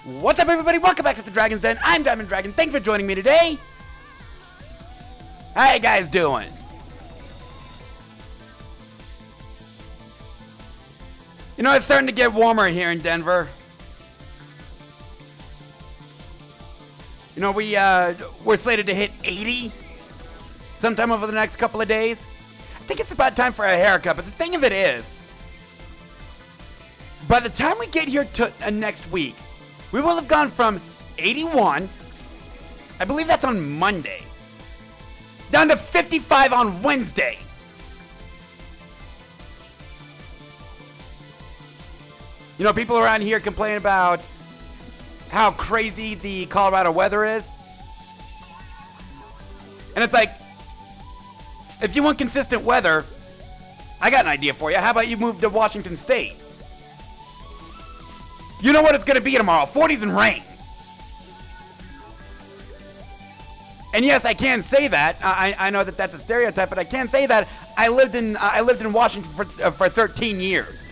What's up, everybody? Welcome back to the Dragon's Den. I'm Diamond Dragon. Thank you for joining me today. How you guys doing? You know, it's starting to get warmer here in Denver. You know, we're slated to hit 80 sometime over the next couple of days. I think it's about time for a haircut, but the thing of it is, by the time we get here to next week, we will have gone from 81, I believe that's on Monday, down to 55 on Wednesday. You know, people around here complain about how crazy the Colorado weather is. And it's like, if you want consistent weather, I got an idea for you. How about you move to Washington State? You know what it's going to be tomorrow, 40s and rain. And yes, I can say that. I know that that's a stereotype, but I can say that I lived in Washington for 13 years.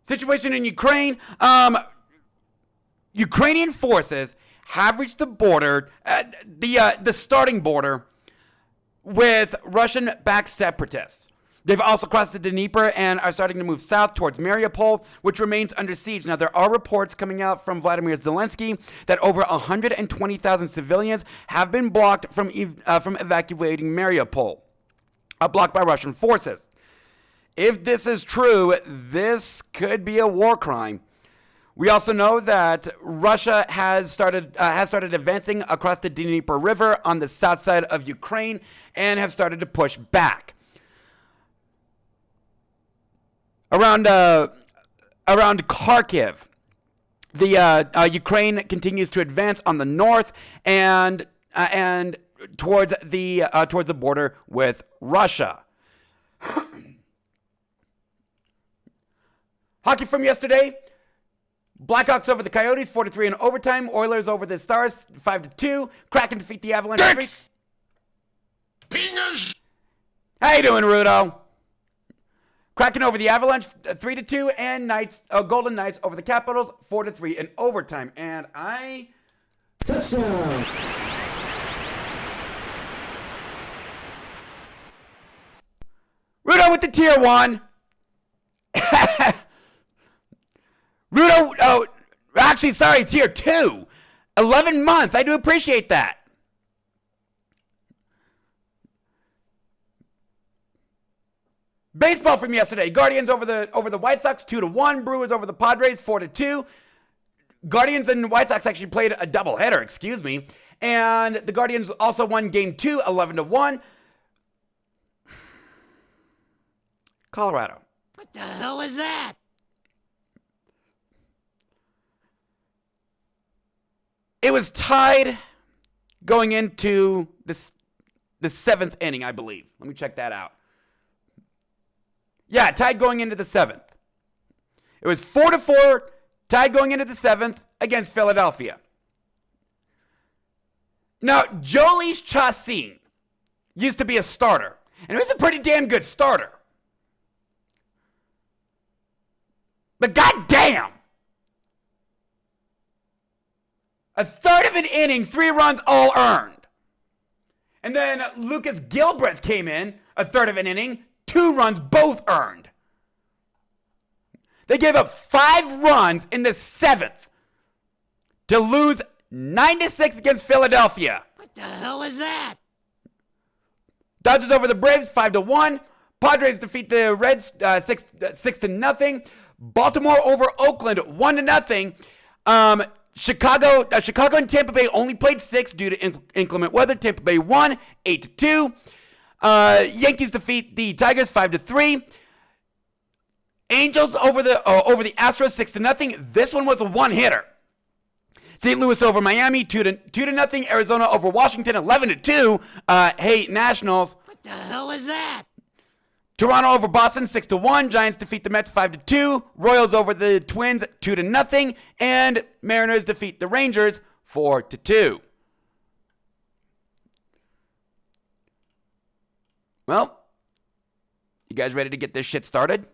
Situation in Ukraine. Ukrainian forces have reached the border, the starting border with Russian-backed separatists. They've also crossed the Dnieper and are starting to move south towards Mariupol, which remains under siege. Now, there are reports coming out from Vladimir Zelensky that over 120,000 civilians have been blocked from evacuating Mariupol, blocked by Russian forces. If this is true, this could be a war crime. We also know that Russia has started advancing across the Dnieper River on the south side of Ukraine and have started to push back. Around Kharkiv, the Ukraine continues to advance on the north and towards the border with Russia. Hockey from yesterday. Blackhawks over the Coyotes, 4-3 in overtime. Oilers over the Stars, 5-2. Kraken defeat the Avalanche. Dicks! Penis! How you doing, Rudo? Kraken over the Avalanche, 3-2, and Golden Knights over the Capitals, 4-3 in overtime. And touchdown! Rudo with the tier 1. Rudo, tier 2. 11 months. I do appreciate that. Baseball from yesterday. Guardians over the White Sox, 2-1. Brewers over the Padres, 4-2. Guardians and White Sox actually played a doubleheader, excuse me. And the Guardians also won Game 2, 11-1. Colorado. What the hell is that? It was tied going into the 7th inning, I believe. Let me check that out. Yeah, tied going into the 7th. It was 4-4, tied going into the 7th against Philadelphia. Now, Jhoulys Chacin used to be a starter, and he was a pretty damn good starter. But goddamn! A third of an inning, 3 runs all earned. And then Lucas Gilbreth came in, a third of an inning, 2 runs both earned. They gave up 5 runs in the 7th to lose 9-6 against Philadelphia. What the hell was that? Dodgers over the Braves 5-1. Padres defeat the Reds 6-0. Baltimore over Oakland 1-0. Chicago and Tampa Bay only played 6 due to inclement weather. Tampa Bay won 8-2. Yankees defeat the Tigers 5-3. Angels over the Astros 6-0. This one was a one-hitter. St. Louis over Miami 2-0. Arizona over Washington 11-2. Hey, Nationals. What the hell was that? Toronto over Boston 6-1. Giants defeat the Mets 5-2. Royals over the Twins 2-0. And Mariners defeat the Rangers 4-2. Well, you guys ready to get this shit started?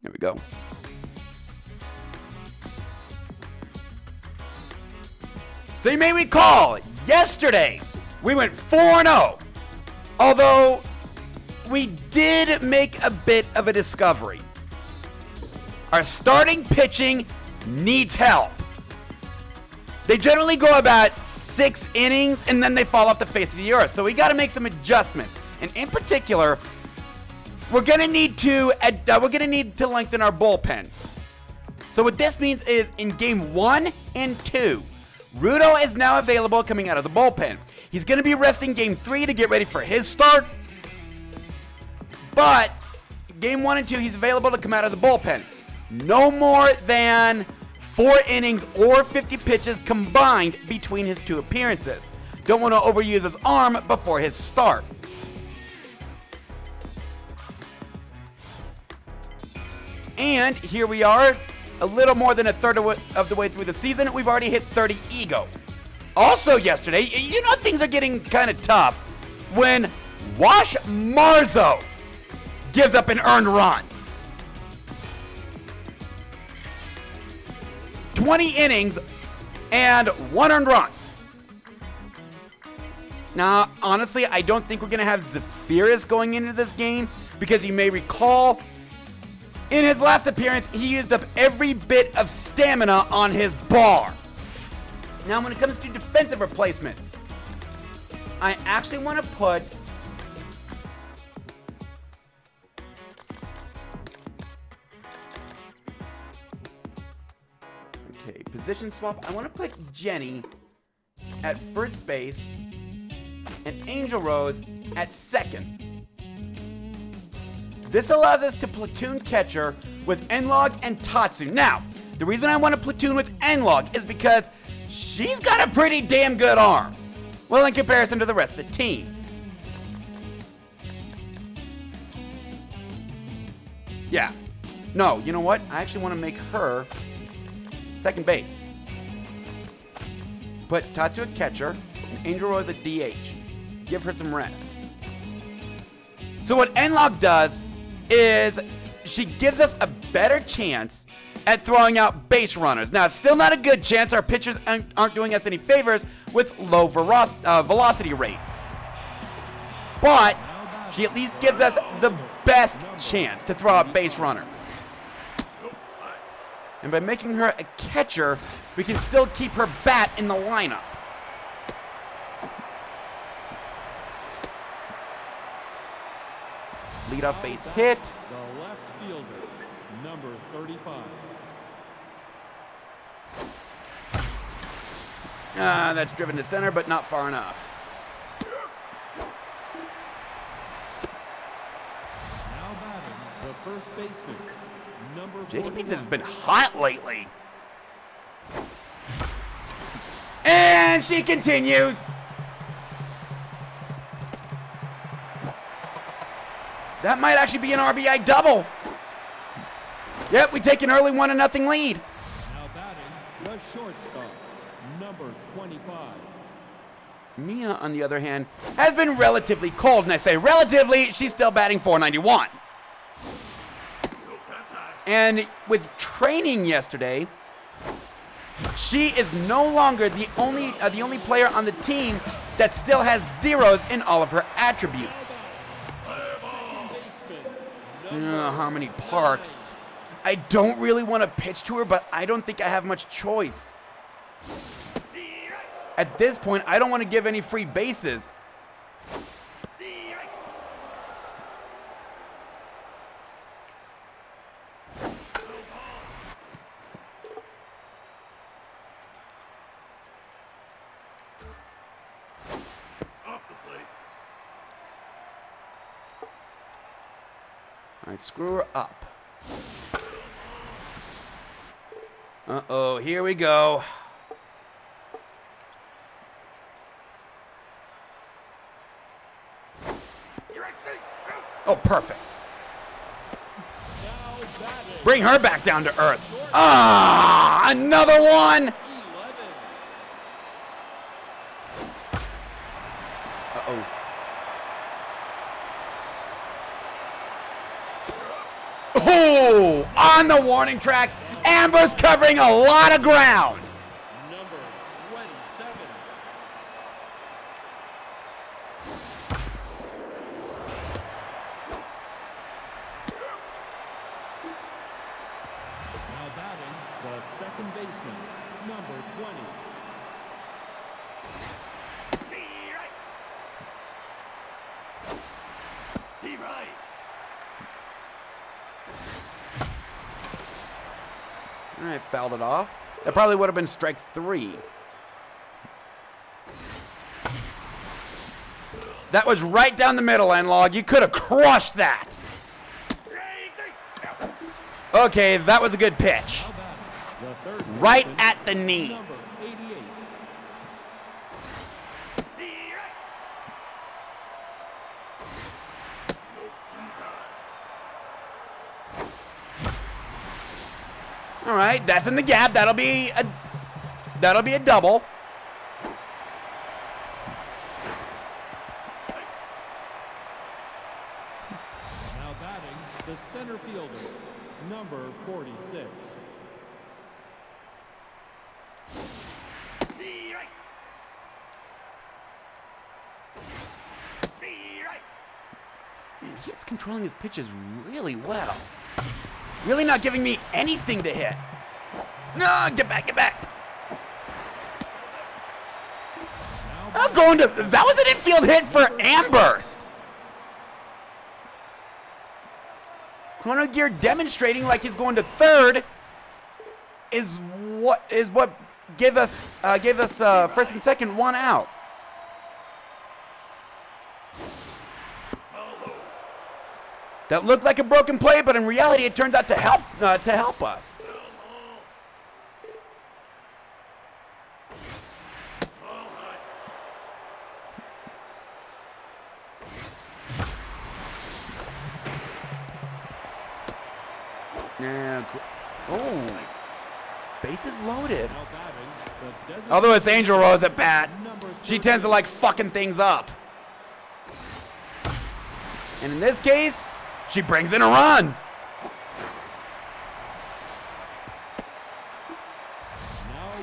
There we go. So you may recall, yesterday we went 4-0. Although we did make a bit of a discovery. Our starting pitching needs help. They generally go about 6 innings and then they fall off the face of the earth. So we got to make some adjustments. And in particular, we're gonna need to lengthen our bullpen. So what this means is in game 1 and 2, Rudo is now available coming out of the bullpen. He's gonna be resting game 3 to get ready for his start. But game 1 and 2, he's available to come out of the bullpen. No more than 4 innings or 50 pitches combined between his 2 appearances. Don't want to overuse his arm before his start. And here we are, a little more than a third of the way through the season. We've already hit 30 ego. Also yesterday, you know things are getting kind of tough when Wash Marzo gives up an earned run. 20 innings and 1 earned run. Now, honestly, I don't think we're going to have Zephyrus going into this game because you may recall in his last appearance, he used up every bit of stamina on his bar. Now, when it comes to defensive replacements, I actually want to put position swap. I want to put Jenny at first base and Angel Rose at second. This allows us to platoon catcher with Enlog and Tatsu. Now, the reason I want to platoon with Enlog is because she's got a pretty damn good arm. Well, in comparison to the rest of the team. Yeah. No, you know what? I actually want to make her second base. Put Tatsu at catcher and Angel Rose at DH. Give her some rest. So what Enlog does is she gives us a better chance at throwing out base runners. Now, it's still not a good chance. Our pitchers aren't doing us any favors with low velocity rate. But she at least gives us the best chance to throw out base runners. And by making her a catcher, we can still keep her bat in the lineup. Leadoff base hit. The left fielder, number 35. That's driven to center, but not far enough. Now batting, the first baseman, Number JD Beats 41. has been hot lately. And she continues. That might actually be an RBI double. Yep, we take an early 1-0 lead. Now batting, the shortstop, number 25. Mia, on the other hand, has been relatively cold, and I say relatively, she's still batting .491. And with training yesterday, she is no longer the only player on the team that still has zeros in all of her attributes. Harmony Parks. I don't really want to pitch to her, but I don't think I have much choice. At this point, I don't want to give any free bases. All right, screw her up. Uh-oh, here we go. Oh, perfect. Bring her back down to earth. Ah, another one. 11. Uh-oh. Oh, on the warning track. Amber's covering a lot of ground. Number 27. Now batting, the second baseman, number 20. Steve Wright. All right, fouled it off. That probably would have been strike 3. That was right down the middle, N-Log. You could have crushed that. Okay, that was a good pitch. Now batting, the third Right baseman, at the number knees. 88. All right, that's in the gap. That'll be a double. Now batting, the center fielder, number 46. Man, he's controlling his pitches really well. Really not giving me anything to hit. No, get back, get back. I'm going to, that was an infield hit for Amberst. Chrono Gear demonstrating like he's going to third is what gave us first and second, 1 out. That looked like a broken play, but in reality, it turned out to help us. Yeah. Oh, bases loaded. Now batting, the designated Although it's Angel Rose at bat, number she tends to like fucking things up. And in this case, she brings in a run. Now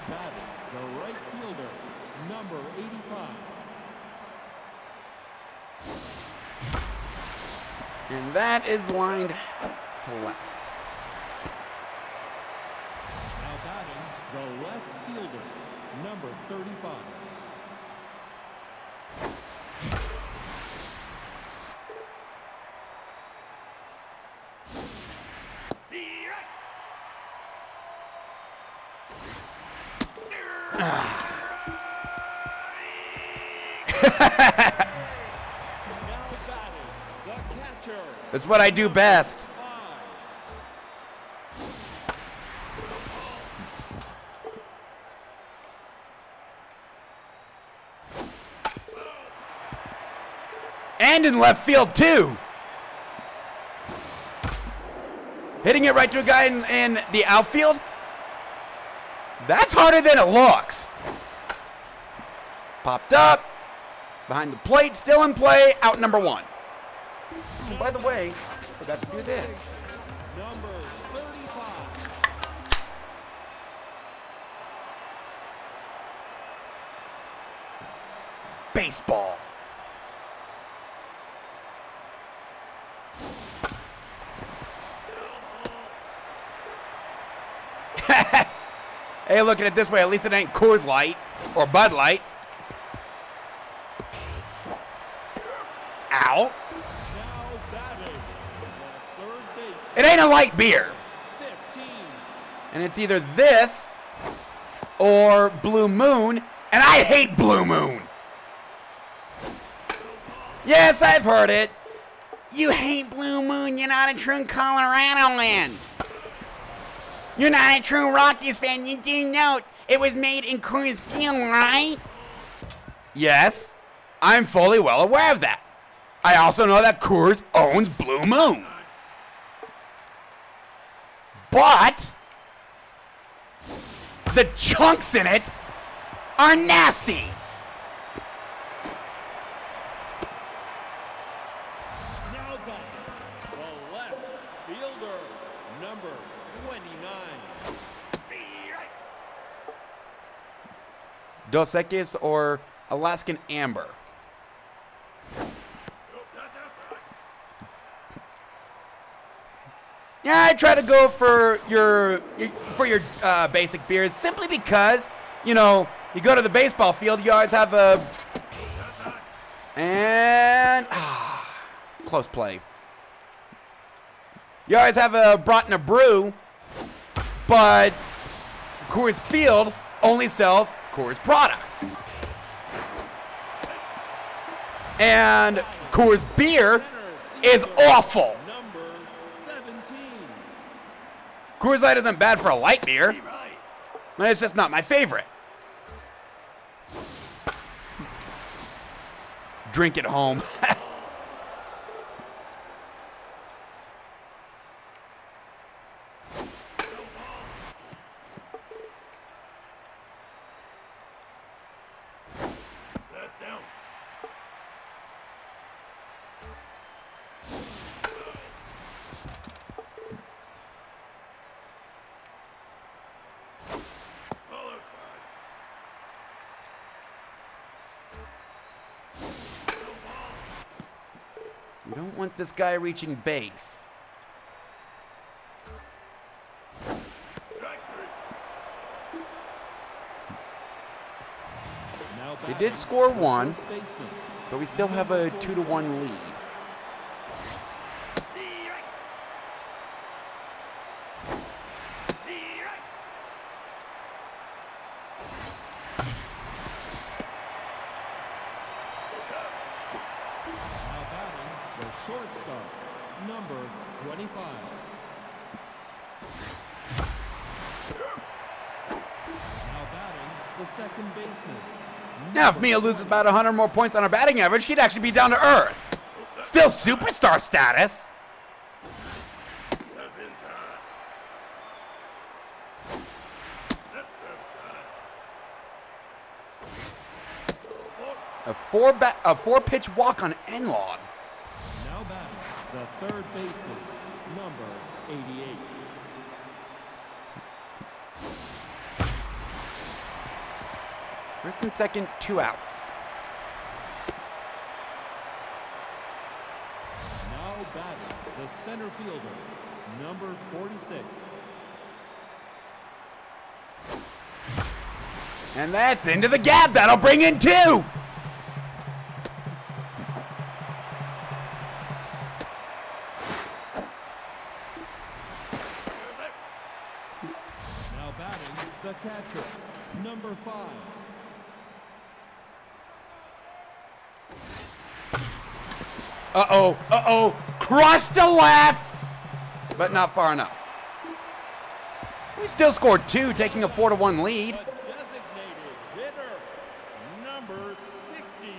batting, the right fielder, number 85. And that is lined to left. Now batting, the left fielder, number 35. Now batting, the catcher, That's what I do best. 5. And in left field, too. Hitting it right to a guy in the outfield? That's harder than it looks. Popped up. Behind the plate, still in play. Out number 1. Oh, by the way, forgot to do this. Number 35. Baseball. Hey, look at it this way. At least it ain't Coors Light or Bud Light. Out. Now batting, the third baseman, It ain't a light beer. 15. And it's either this or Blue Moon. And I hate Blue Moon. Yes, I've heard it. You hate Blue Moon. You're not a true Colorado man. You're not a true Rockies fan. You do note it was made in Coors Field, right? Yes, I'm fully well aware of that. I also know that Coors owns Blue Moon. But the chunks in it are nasty. Now batting, the left fielder, number 29. Dos Equis or Alaskan Amber? Yeah, I try to go for your basic beers simply because, you know, you go to the baseball field, you always have a close play. You always have a brought in a brew, but Coors Field only sells Coors products. And Coors beer is awful. Number 17. Coors Light isn't bad for a light beer, but it's just not my favorite. Drink it home. We don't want this guy reaching base. Now They batting, did score the one, first baseman, but we still have a 2-1 lead. Now batting, the shortstop, number 25. Now batting, the second baseman. Now, if Mia loses about 100 more points on her batting average, she'd actually be down to earth. Still superstar status. That's inside. That's outside. A 4-pitch walk on Enlog. Now batting, the third baseman, number 88. First and second, 2 outs. Now batting, the center fielder, number 46. And that's into the gap. That'll bring in 2. Now batting, the catcher, number 5. Uh-oh. Crushed to left, but not far enough. We still scored 2, taking a 4-1 lead. The designated hitter, number 69.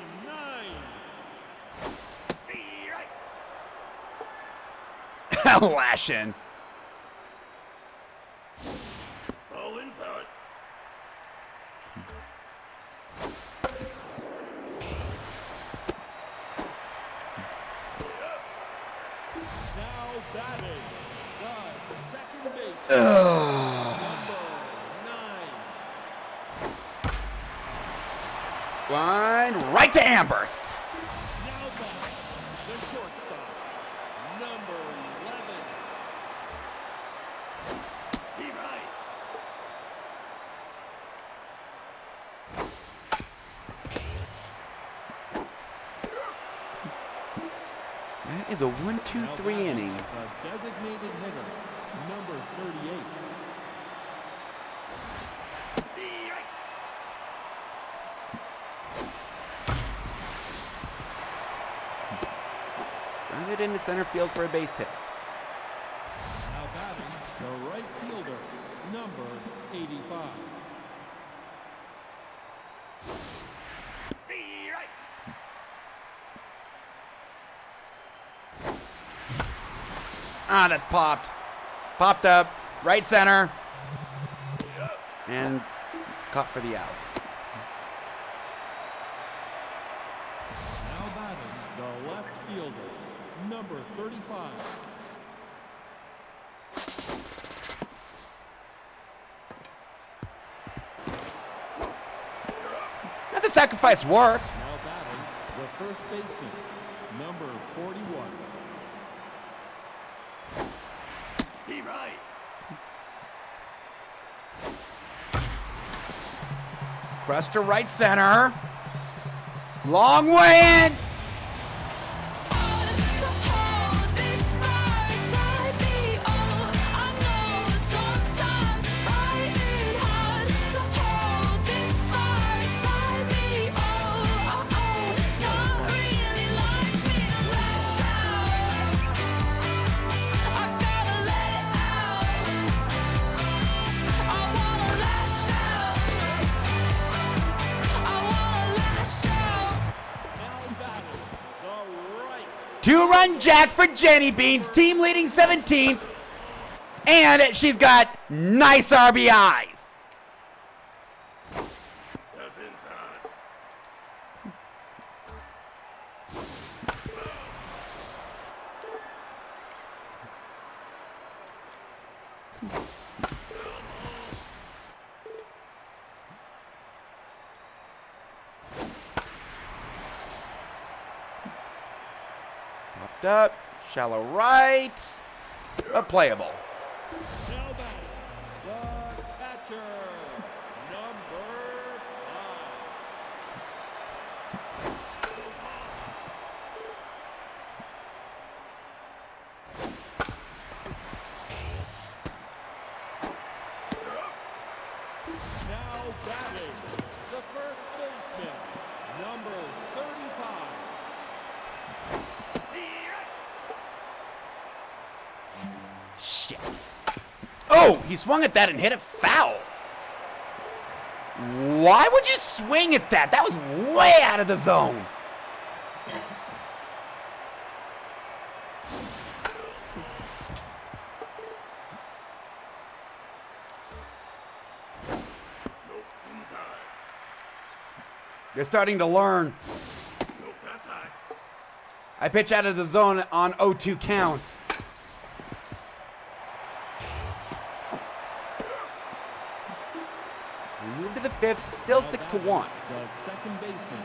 Lashing. Ball inside. Now batting, the second baseman, number 9. Line right to Amherst. Now batting, the shortstop, number 11. Steve Wright. That is a 1-2-3 inning. A designated hitter, number 38. Steve Wright. Grounded into center field for a base hit. Now batting, the right fielder, number 85. Steve Wright. Ah, that's popped. Popped up. Right center. And caught for the out. Now batting, the left fielder, number 35. And the sacrifice worked. Now batting, the first baseman, number 41. Steve Wright. Cross to right center. Long way in. Now batting, the right. Two-run jack for Jenny Beans. Team leading 17th. And she's got nice RBIs. That's inside. Popped up. Shallow right. But playable. Now batting, the catcher, number 5. Now batting, the first baseman, number 35. Shit. Oh, he swung at that and hit it foul. Why would you swing at that? That was way out of the zone. Nope, inside. You're starting to learn. Nope, that's high. I pitch out of the zone on 0-2 counts. We move to the fifth, still Now 6-1. batting, the second baseman,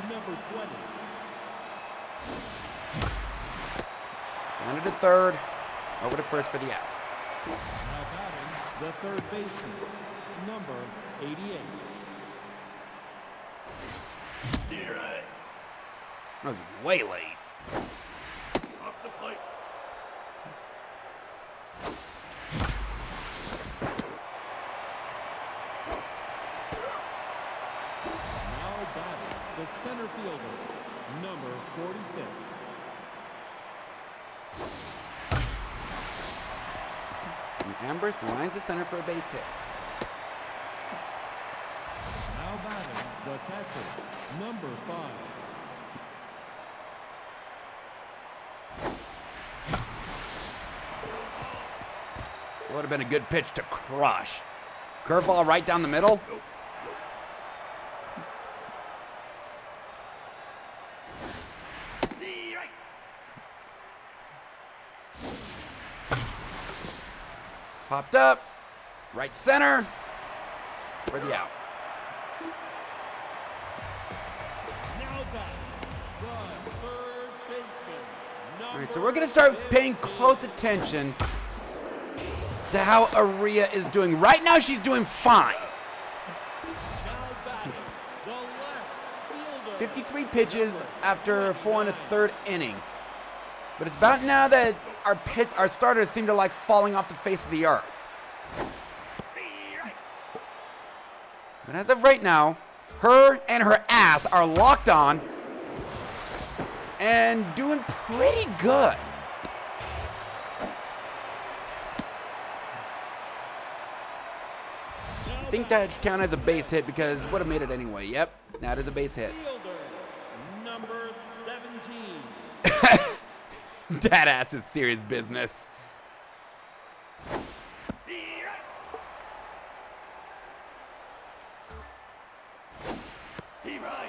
number 20. Grounded to third, over to first for the out. Now batting, the third baseman, number 88. Steve Wright. That was way late. Off the plate. Now batting, the center fielder, number 46. And Amherst lines the center for a base hit. Now batting, the catcher, number 5. It would have been a good pitch to crush. Curveball right down the middle. Nope. Strike. Popped up. Right center. For the out. Now back, the third baseman. All right, so we're going to start paying close attention to how Aria is doing. Right now, she's doing fine. Now batting, the left fielder. 53 pitches after 4 1/3 inning. But it's about now that our starters seem to like falling off the face of the earth. Strike. But as of right now, her and her ass are locked on and doing pretty good. I think that counted as a base hit because would have made it anyway. Yep, that is a base hit. Fielder, number 17. That ass is serious business. Steve Wright.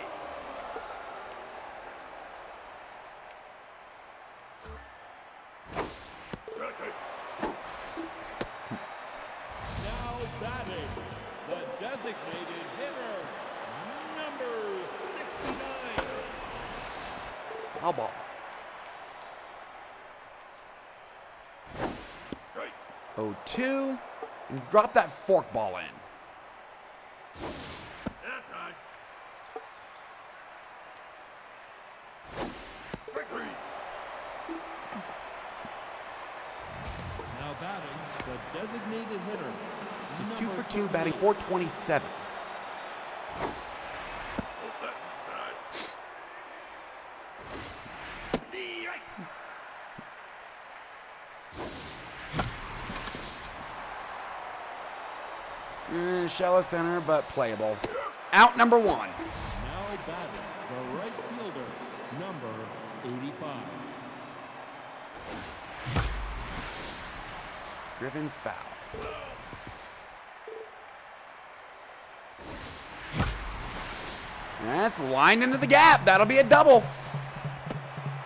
Now batting, the designated hitter, number 69. Foul ball. Strike. 0-2. And drop that fork ball in. That's high. Strike 3. Now batting, the designated hitter. She's 2 number for 2, batting 38. 427. Oh, that's inside. Strike. Shallow center, but playable. Out number 1. Now batting, the right fielder, number 85. Driven foul. That's lined into the gap. That'll be a double.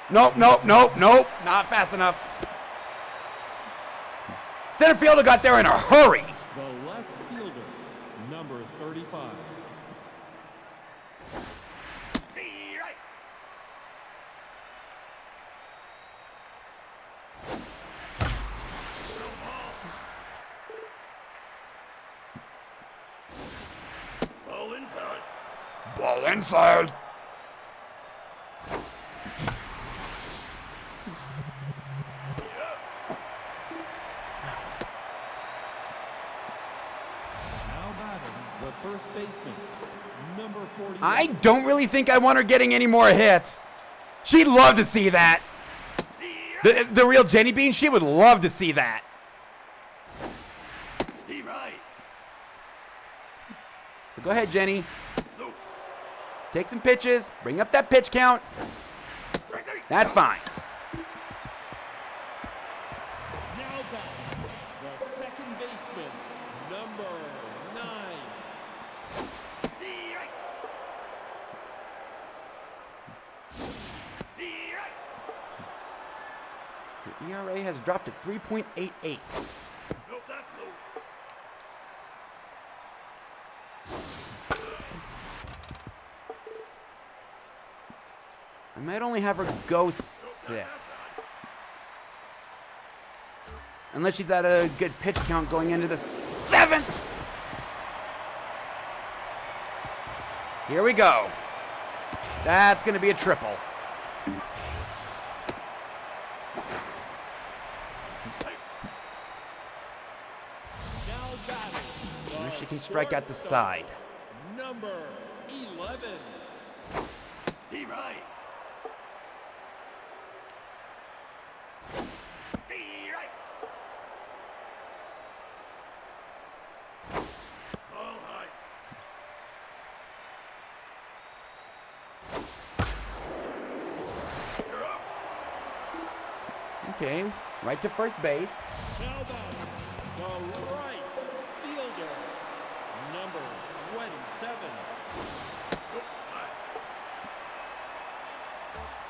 Nope, nope, nope, nope. Not fast enough. Center fielder got there in a hurry. The left fielder, number 35. Strike. Ball inside. Ball inside. Now batting, the first baseman, number 40. I don't really think I want her getting any more hits. She'd love to see that. The real Jenny Bean, she would love to see that. Steve Wright. So go ahead, Jenny. No. Take some pitches. Bring up that pitch count. Strike 3. That's fine. Now batting, the second baseman, number 9. Strike. Strike. The ERA has dropped to 3.88. Nope, that's low. I might only have her go 6. Unless she's at a good pitch count going into the 7th. Here we go. That's going to be a triple. Now batting, Unless she can strike out the side. number 11. Steve Wright. Strike. Ball high. You're up. Okay, right to first base. Now batting, the number 27.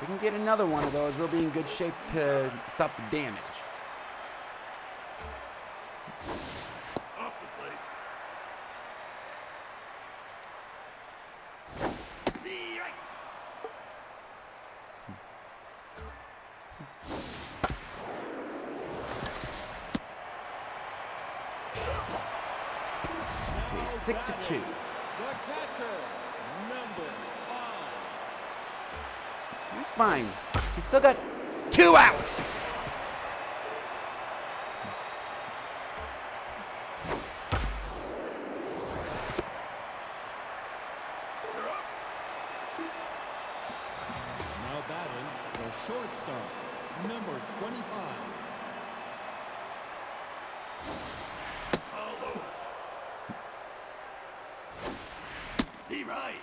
If we can get another one of those, we'll be in good shape to stop the damage. Off the plate. Strike. Okay, 6-2. The catcher, number 5. That's fine. He's still got 2 outs. Now batting, the shortstop, number 25. Aldo. Steve Wright.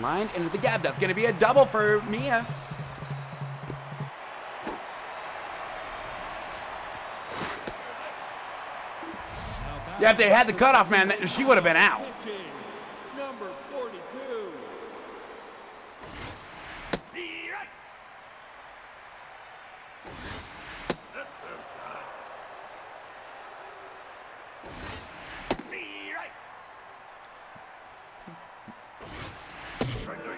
Line into the gap. That's going to be a double for Mia. Now batting, Yeah, if they had the cutoff man, she would have been out. pitching, number 42. Strike. That's outside. Strike. Strike 3.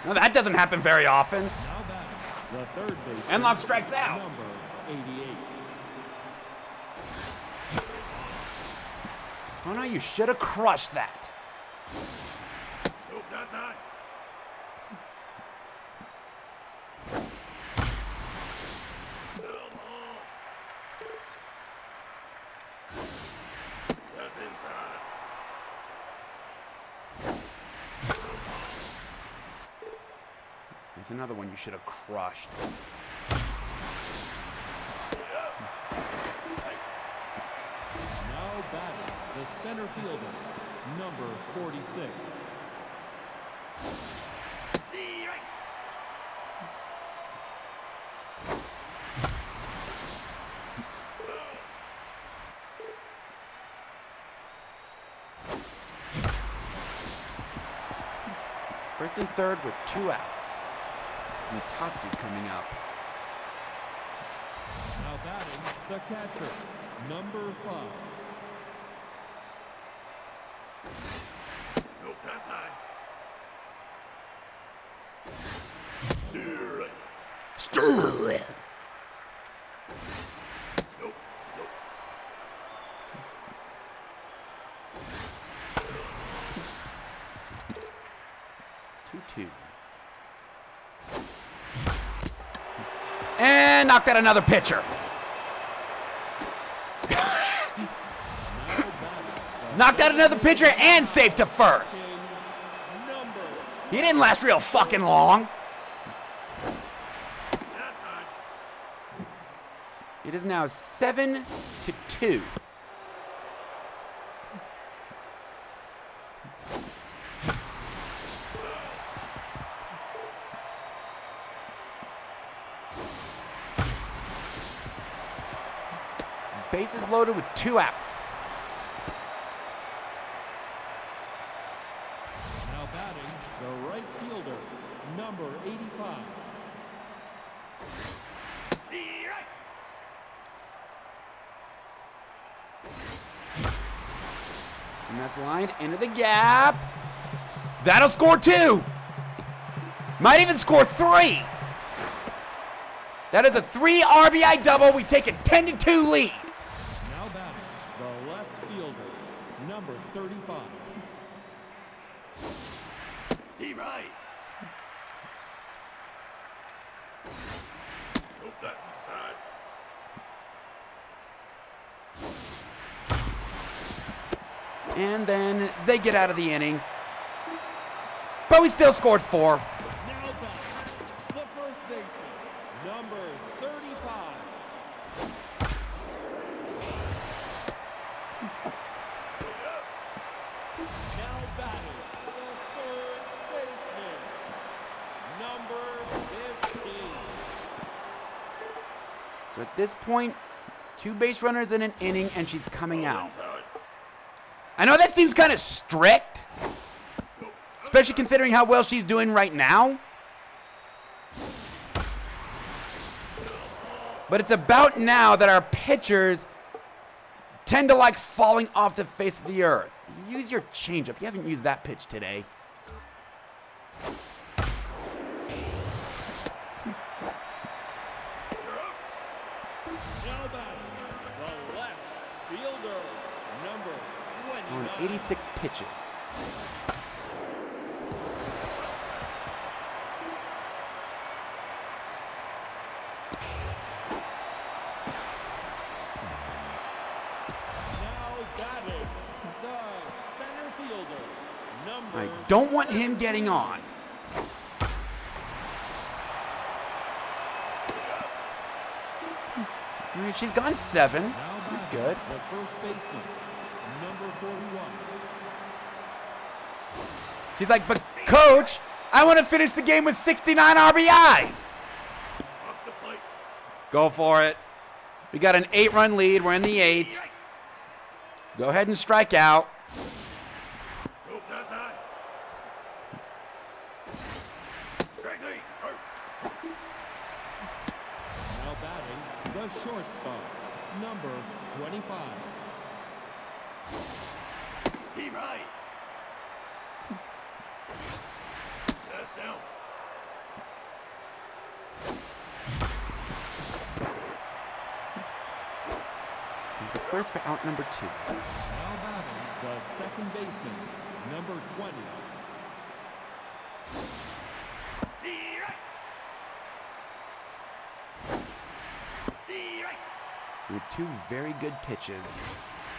No, that doesn't happen very often. Now batting, the third baseman. Enlock strikes out. Number 88. Oh no, you should have crushed that. Nope, that's high. Foul ball. That's inside. There's another one you should have crushed. Now batting, the center fielder, number 46. Strike. First and third with 2 outs. Mitatsu coming up. Now batting, the catcher, number 5. Nope, that's high. Strike. Nope, nope. 2-2. And knocked out another pitcher. Now batting, Knocked out another pitcher and safe to first. number He didn't last real fucking long. That's high. It is now 7-2. Bases loaded with 2 outs. Now batting, the right fielder, number 85. Strike. And that's lined into the gap. That'll score 2. Might even score 3. That is a 3 RBI double. We take a 10-2 lead. Now batting, the left fielder, number 35. Steve Wright. Nope, that's inside. And then they get out of the inning. But we still scored 4. Now batting, the first baseman, number 35. Now batting, the third baseman, number 15. So at this point, 2 base runners in an inning, and she's coming Ball out. inside. I know that seems kind of strict, especially considering how well she's doing right now. But it's about now that our pitchers tend to like falling off the face of the earth. Use your changeup. You haven't used that pitch today. Now batting, the left fielder, number On 29. 86 pitches. Now batting, the center fielder, number I don't want him getting on. All right, she's gone 7. Now That's batting, good. The first baseman, number 41. She's like, but coach, I want to finish the game with 69 RBIs. Off the plate. Go for it. We got an 8-run lead. We're in the 8th. Strike. Go ahead and strike out. Nope, that's high. Strike three. Now batting, the shortstop, number 25. Steve Wright. That's down. The first for out number 2. Now batting, the second baseman, number 20. The right. The right. With 2 very good pitches.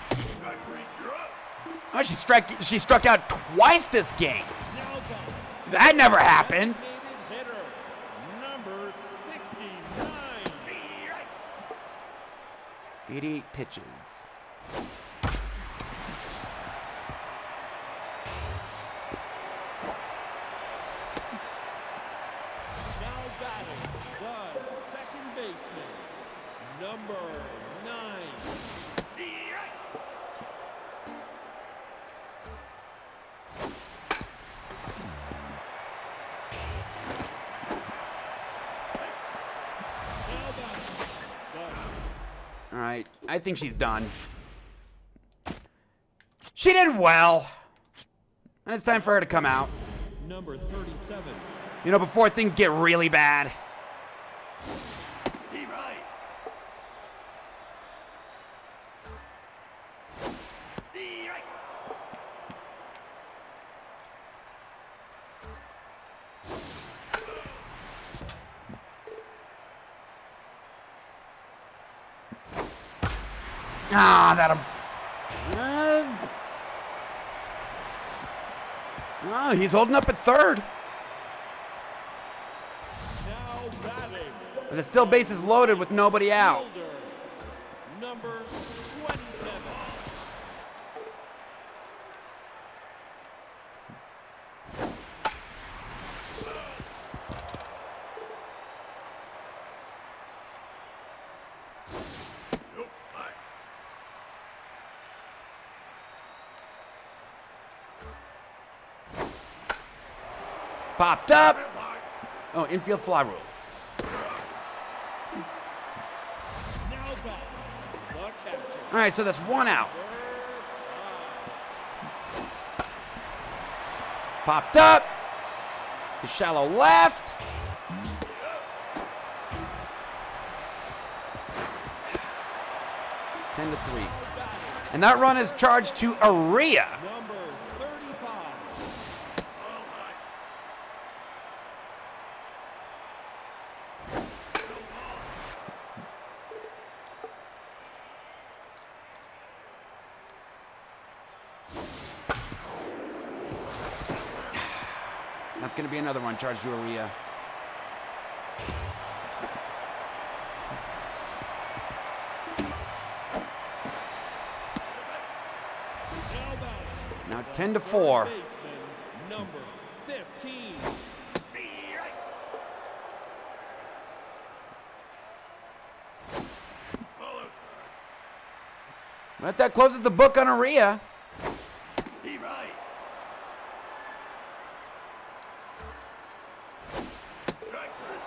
Strike three. You're up. Oh, she struck out twice this game. Now batting, That never happens. designated hitter, number 69. The right. 88 pitches. Now batting, the second baseman, number 9. The right. Now batting, the All right, I think she's done. She did well. And it's time for her to come out. number 37. You know, before things get really bad. Steve Wright. The right. Ah, that'll. Oh, he's holding up at third. Now batting, But it's still bases loaded with nobody out. fielder, number 27. Nope. High. Popped up. High. Oh, infield fly rule. Now batting, the catcher, All right, so that's 1 out. number 5. Popped up. To shallow left. Ten to 3. And that run is charged to Aria. Number 35. All high. That's going to be another one charged to Aria. Now batting, Now the 10 to third 4. baseman, number 15. The right. Ball outside. But that closes the book on Aria. Steve Wright. Blackburn.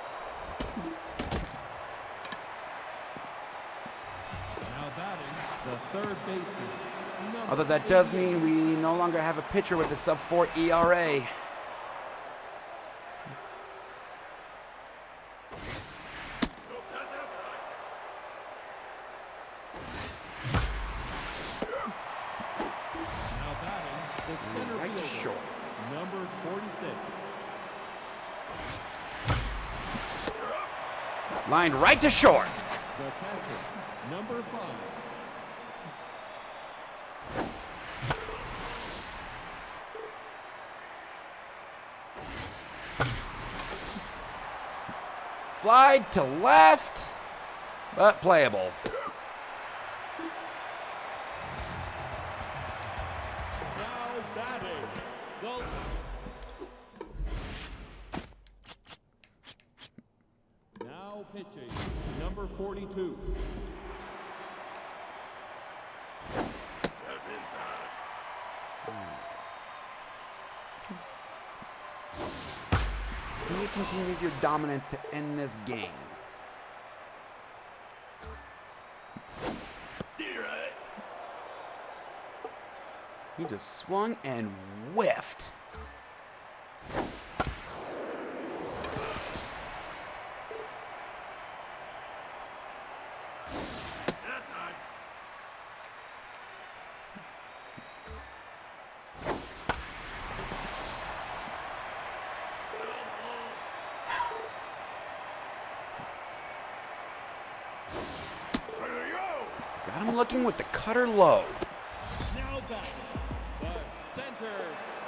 Now batting, the third baseman. Number Although that does 88. mean we no longer have a pitcher with a sub-4 ERA. Nope, that's outside. Now batting, the center Right to fielder. short. Number 46. Lined right to short. The catcher, number 5. Fly to left, but playable. Now batting, the now pitching, number 42. That's inside. Can you continue your dominance to end this game? D-Right. He just swung and whiffed. That's high. There you go. Got him looking with the cutter low. Now batting, the center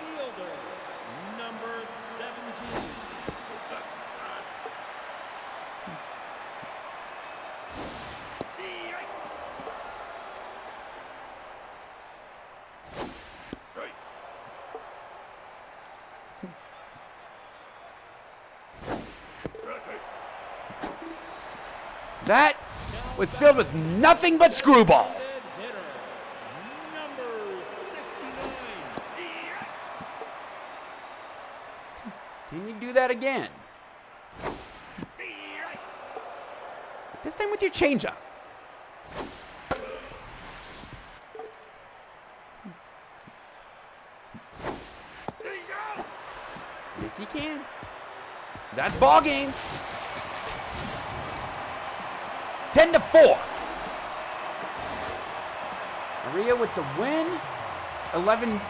fielder, number 17. That's inside. D-Right. Straight. Straight. That was filled with nothing but screwballs. Lead hitter, number 69. D-Right. Can you do that again? D-Right. This time with your changeup. There you go. Yes, he can. That's ball game. 10-4. Maria with the win. 11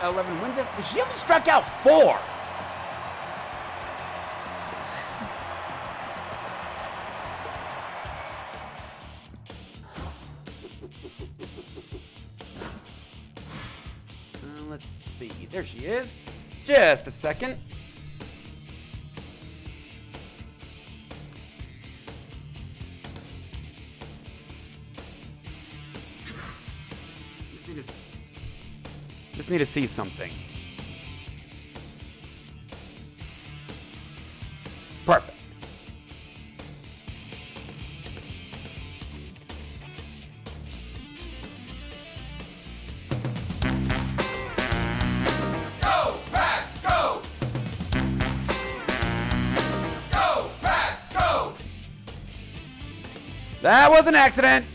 wins. She only struck out 4. Let's see. There she is. Just a second. Just need to see something. Perfect. Go, Pack, go! Go, Pack, go! That was an accident.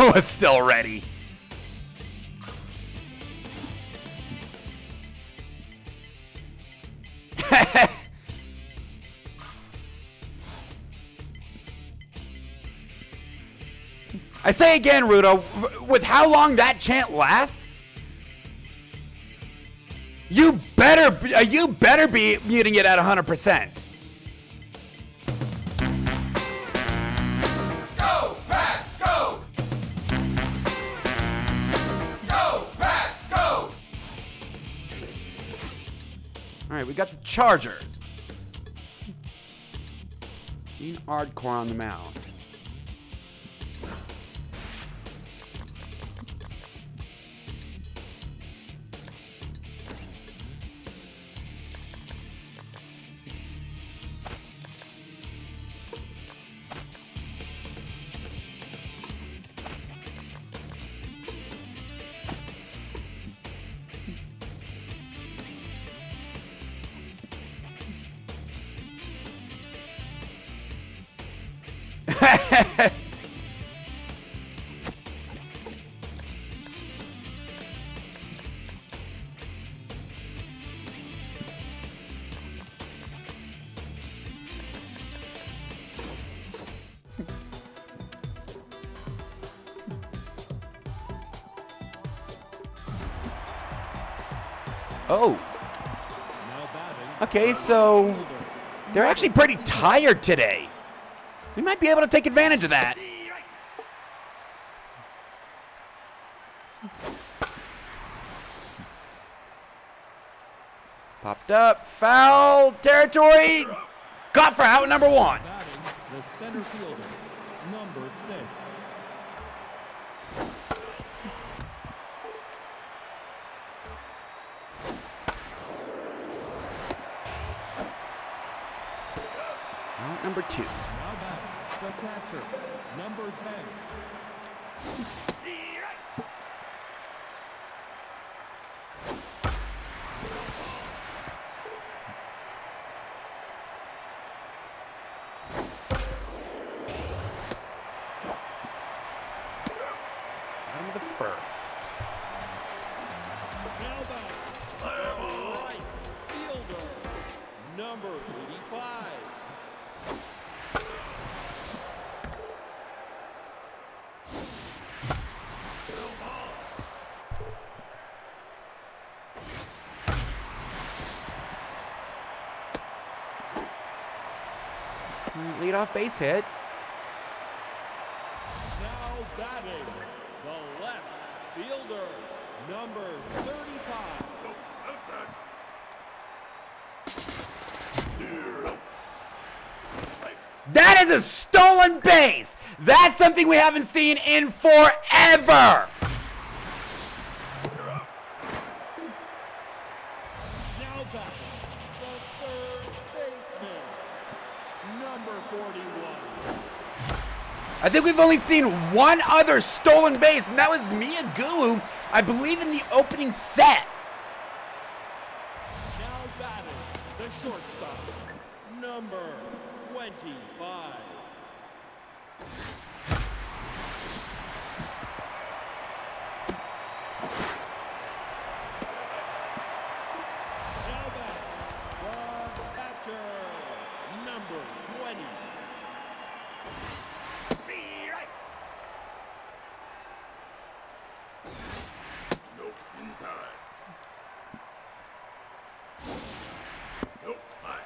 I was still ready. I say again, Rudo, with how long that chant lasts, you better be muting it at 100%. Go, Pack, go! Go, Pack, go! All right, we got the Chargers. Gene Hardcore on the mound. Oh, Now batting. okay, so Fielder. they're actually pretty tired today. We might be able to take advantage of that. Popped up, foul territory. Caught for out number 1. Batting, the center fielder, number 6. Out number 2. Now batting, the catcher, number 10. Bottom of the first. Now batting, the right fielder, number 85. Lead off base hit. Now batting, the left fielder, number 35. Outside. That is a stolen base. That's something we haven't seen in forever. Now batting, the third baseman, number 41. I think we've only seen one other stolen base, and that was Miyaguru, I believe, in the opening set. Now batting, the shortstop, number 25. Now batting, the catcher, number 20. Nope, inside. Nope, high.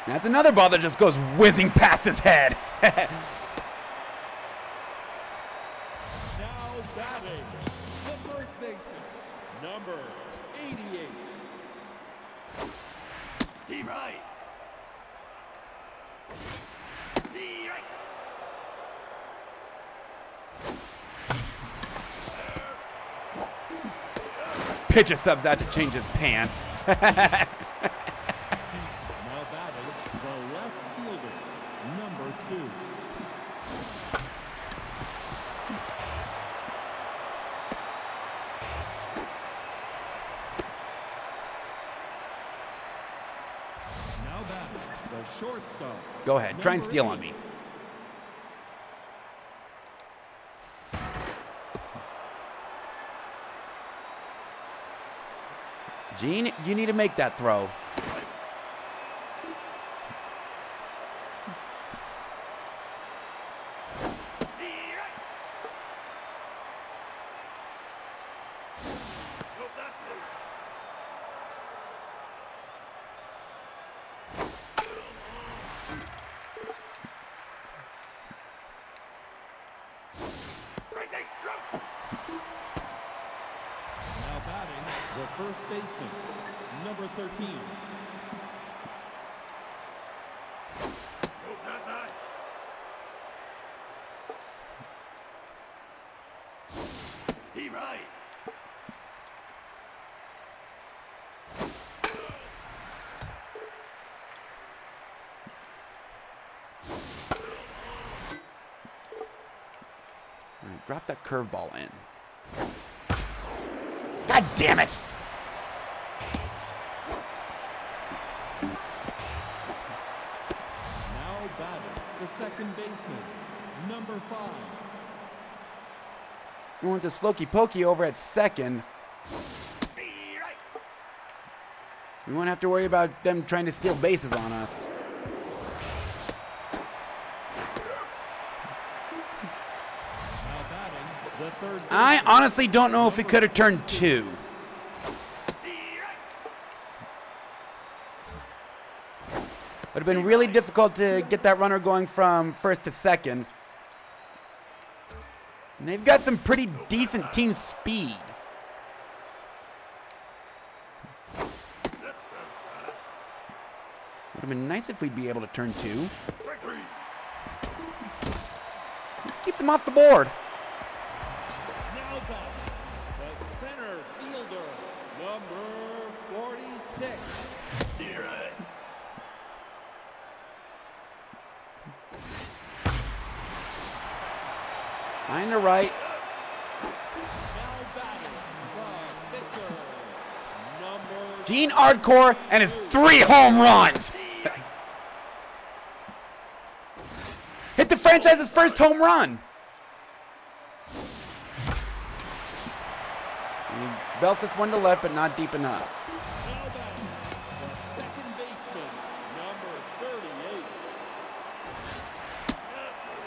That's another ball that just goes whizzing past his head. Now batting, the first baseman, number 88. Steve Wright. Steve Wright. Pitcher subs out to change his pants. Now batting, the left fielder, number 2. Now batting, the shortstop. Go ahead, try and number steal 8. on me. Gene, you need to make that throw. Nope, that's low. Right there, go. Now batting, the first baseman, number 13. Nope, that's high. Steve Wright. All right, drop that curveball in. God damn it! Now batting, the second baseman, number 5. We want the Slokey Pokey over at second. We won't have to worry about them trying to steal bases on us. Now batting, the third I baseman. honestly don't know if he could have turned 2. The right. Would have been really difficult to get that runner going from first to second. And they've got some pretty decent team speed. That's outside. Would have been nice if we'd be able to turn 2. Strike 3. Keeps him off the board. Now back, the center fielder, number 46. The right. Line to right. Now batting, the pitcher, number Gene Ardcore and his 3 home runs. The right. Hit the franchise's first home run. He belts this one to left, but not deep enough. now batting, the second baseman, number 38. That's low.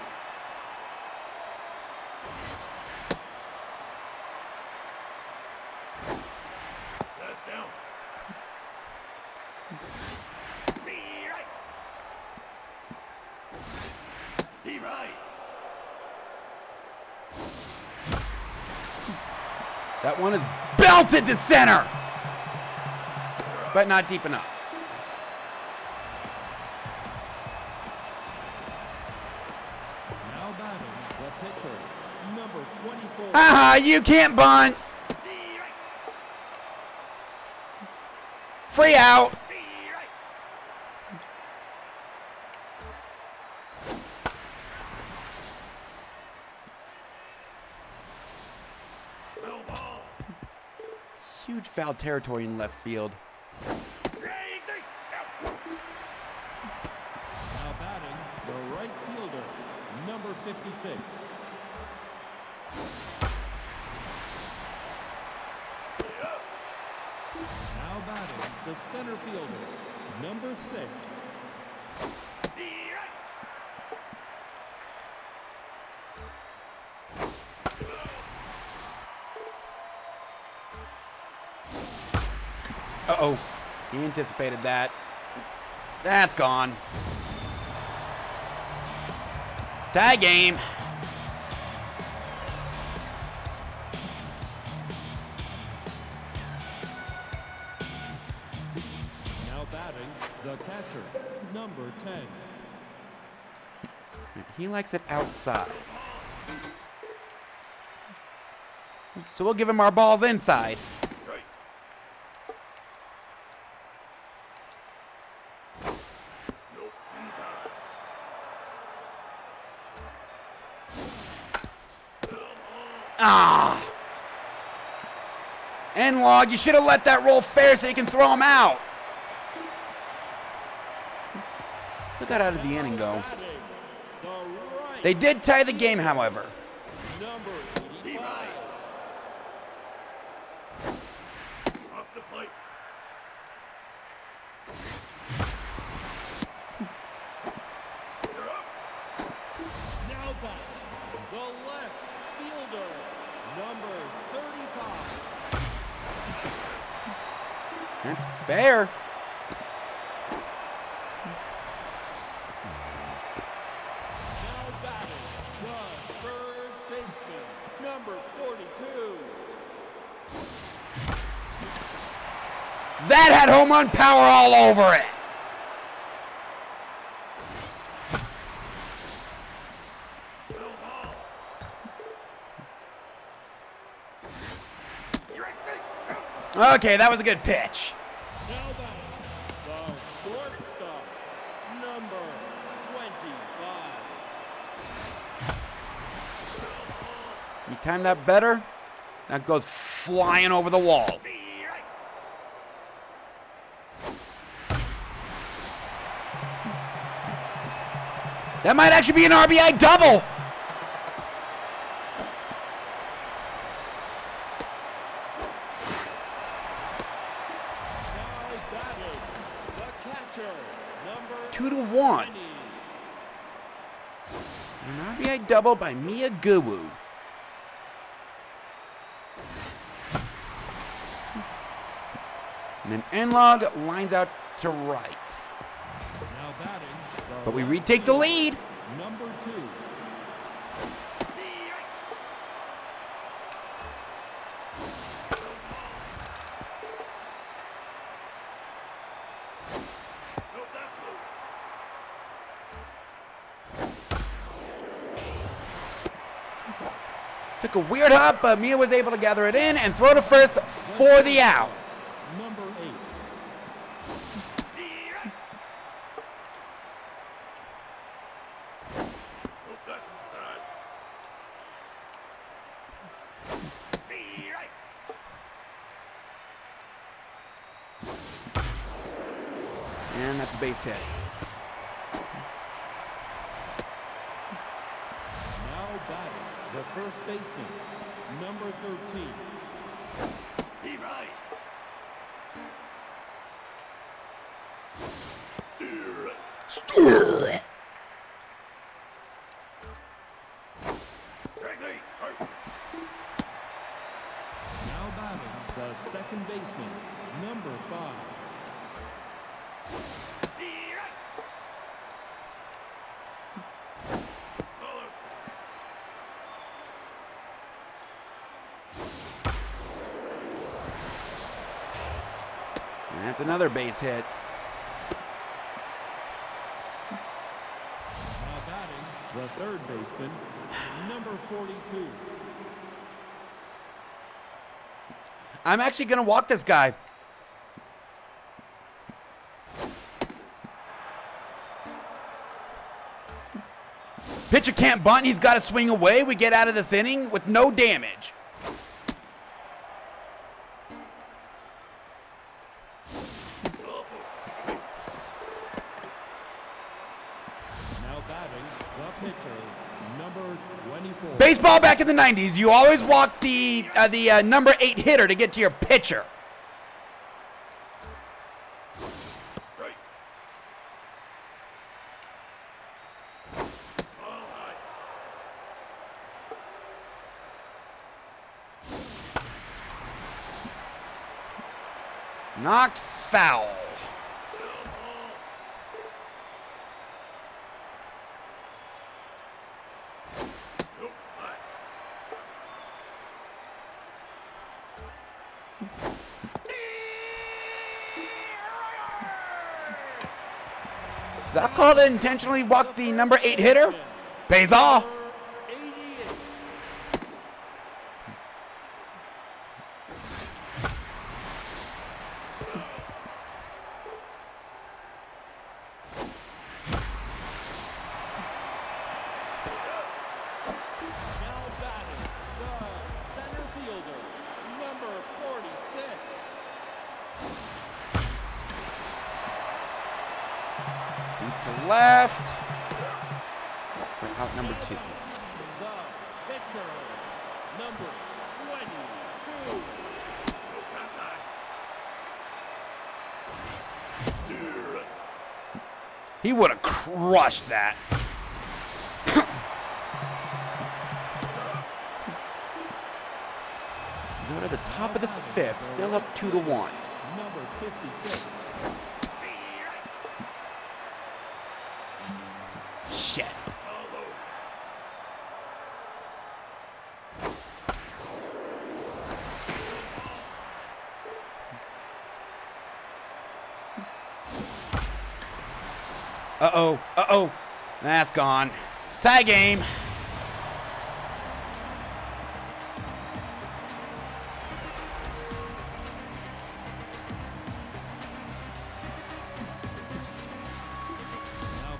That's down. The right. Steve Wright. That one is belted to center, but not deep enough. Now batting, the pitcher, number 24. Haha, you can't bunt. The right. Free out. The right. Low ball. Huge foul territory in left field. Strike 3. Out. Now batting, the right fielder, number 56. Up. Now batting, the center fielder, number 6. The right. Uh-oh. He anticipated that. That's gone. Tie game. Now batting, the catcher, number 10. He likes it outside. So we'll give him our balls inside. Right. Nope. Inside. Ah! End log, you should have let that roll fair so you can throw him out. Still got out of the inning, though. Batting, the right They did tie the game, however. number Steve 85. Wright. Off the plate. You're up. Now batting, the left fielder, number 35. That's fair. Now batting, the third baseman, number 42. That had home run power all over it. Low ball. You're right. Out. Okay, that was a good pitch. Now batting, the shortstop, number 25. You time that better, that goes flying over the wall. The right. That might actually be an RBI double. Now batting, the catcher, number 2-1. 20. An RBI double by Mia Guwu. And then Enlog lines out to right. Now batting. But we retake the lead. Number 2. Nope, that's low. Took a weird hop, but Mia was able to gather it in and throw to first for the out. Number 8. Nope, that's inside. And that's a base hit. Now batting. The first baseman. Number 13. Steve Wright. Greg Lee. Hurt. Now batting. The second baseman. Number 5. All outside. And that's another base hit. Now batting. The third baseman. Number 42. I'm actually going to walk this guy. Pitcher can't bunt. He's got to swing away. We get out of this inning with no damage. Now batting. The pitcher. Number 24. Baseball back in the 90s, you always walk the number 8 hitter to get to your pitcher. Right. All high. Knocked foul. Nope, high. Is that called to intentionally walk the number 8 hitter? Pays off. 88. Now batting. The center fielder. Number 46. Deep to left. For out number 2. The pitcher. Number 22. Nope, that's high. Steer. He would have crushed that. Go to the top of the 5th, still up 2-1. Number 56. Shit. All low. Uh-oh, uh-oh. That's gone. Tie game. Now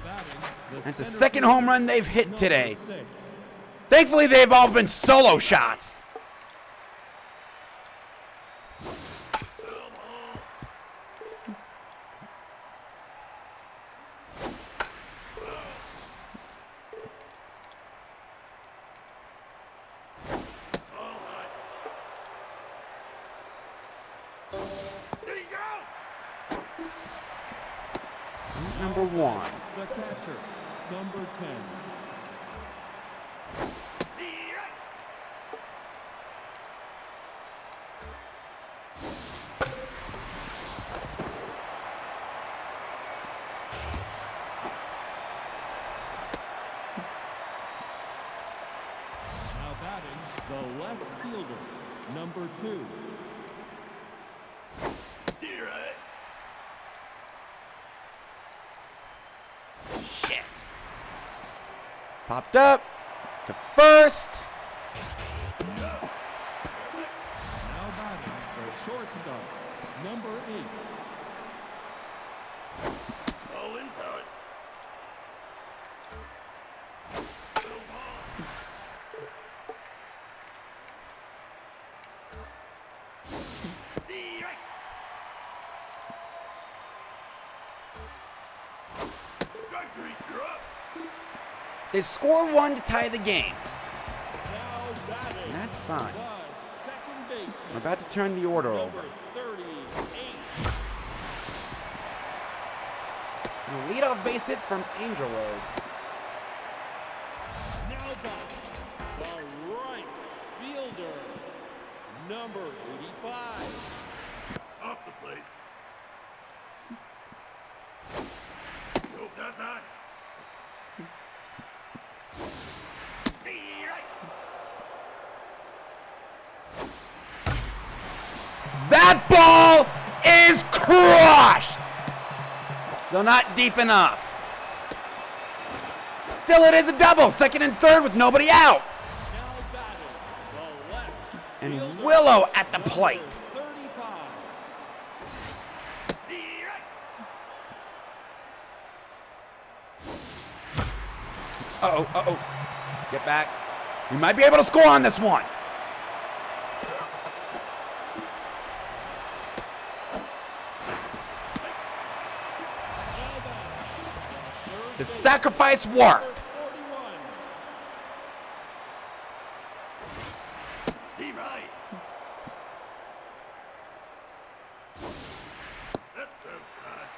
batting. That's the center second fielder, home run they've hit number today. 6. Thankfully, they've all been solo shots. All high. There you go. Number 1. The catcher. Number 10. number 2. Here I Shit. Popped up to first. Now batting the shortstop, number 8. all inside. Little ball. Here I Strike three, you're up. They score 1 to tie the game. Now batting And that's fine. the second baseman, We're about to turn the order over. number 38. And a leadoff base hit from Angel Rose. Now batting the right fielder, number 85. Off the plate. Nope, that's high. Here I That ball is crushed. Though not deep enough. Still, it is a double. Second and third with nobody out. Now batting the left And fielder, Willow at the number plate. 35. Here I Uh-oh, uh-oh. Get back. We might be able to score on this one. The sacrifice worked. 41. Steve Wright. That's outside.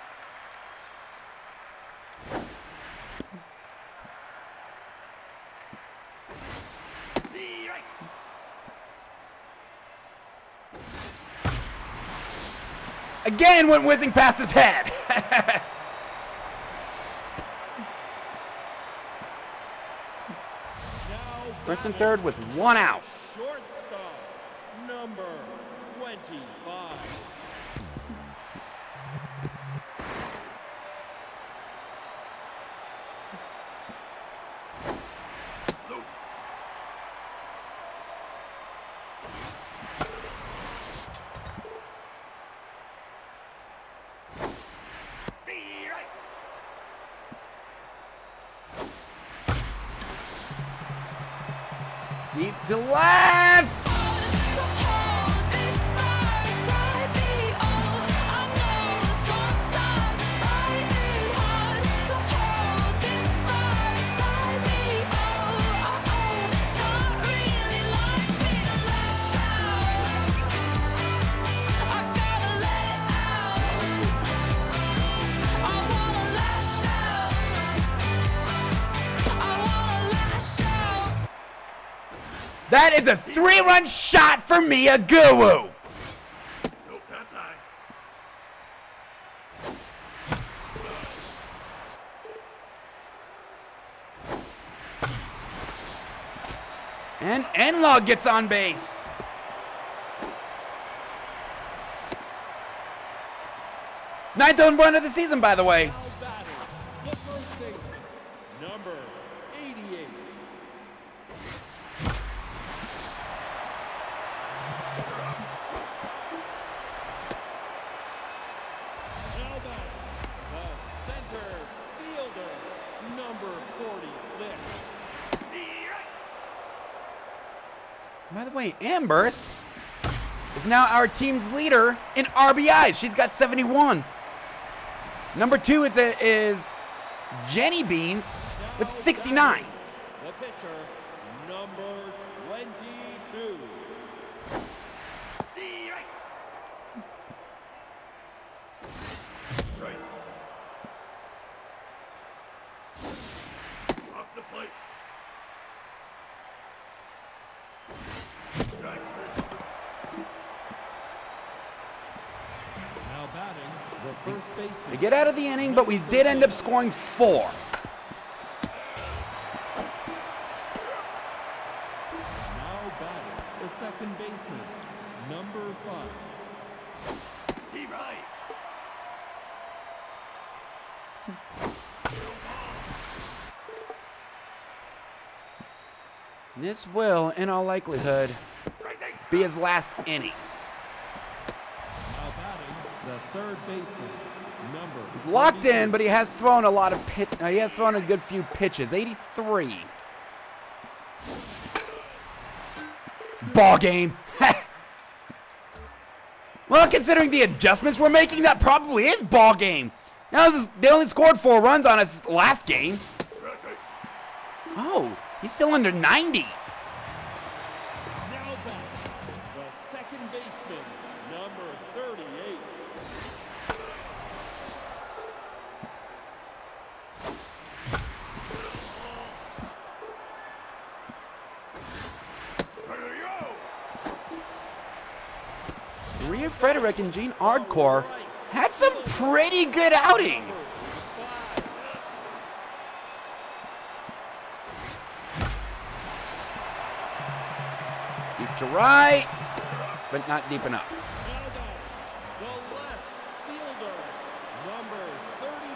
Here I Again went whizzing past his head. Now First and batting third with 1 out. shortstop, number 25. Nope. Here I Deep to left. That is a 3-run shot for Mia Guru. Nope, that's high. And Enlog gets on base. Ninth home run of the season, by the way. Now batting the first baseman, number 88. Now batting the center fielder, number 46. Here I By the way, Amberst is now our team's leader in RBIs. She's got 71. Number 2 is Jenny Beans with 69. The pitcher, number 22. Here I Right. Off the plate. Strike three. Now batting the first baseman. We get out of the inning, but we did end up scoring 4. Now batting the second baseman, number 5. Steve Wright. This will, in all likelihood, Right there. be his last inning. Now batting, the third baseman, number He's locked 32. in, but he has thrown a lot of he has thrown a good few pitches. 83. Ball game. Well, considering the adjustments we're making, that probably is ball game. Now they only scored 4 runs on us last game. Right there. Oh, he's still under 90. Now batting, the second baseman, number 38. There you go. Maria Frederick and Gene Ardcore had some pretty good outings. Deep to right, but not deep enough. Now batting, the left fielder, number 35.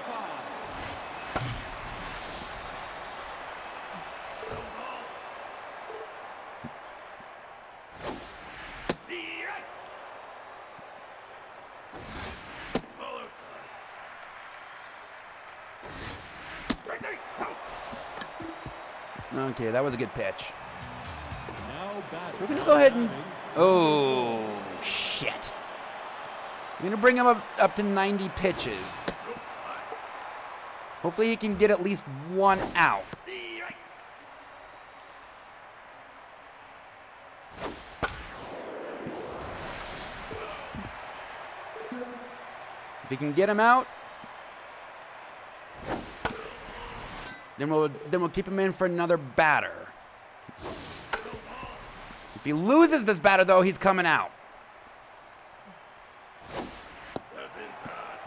The right. Ball outside. Right there. Out. Okay, that was a good pitch. Now batting. We're gonna go ahead and. Oh, shit. We're gonna bring him up to 90 pitches. Nope. Right. Hopefully he can get at least 1 out. The right. If he can get him out, then we'll keep him in for another batter. If he loses this batter, though, he's coming out. That's inside.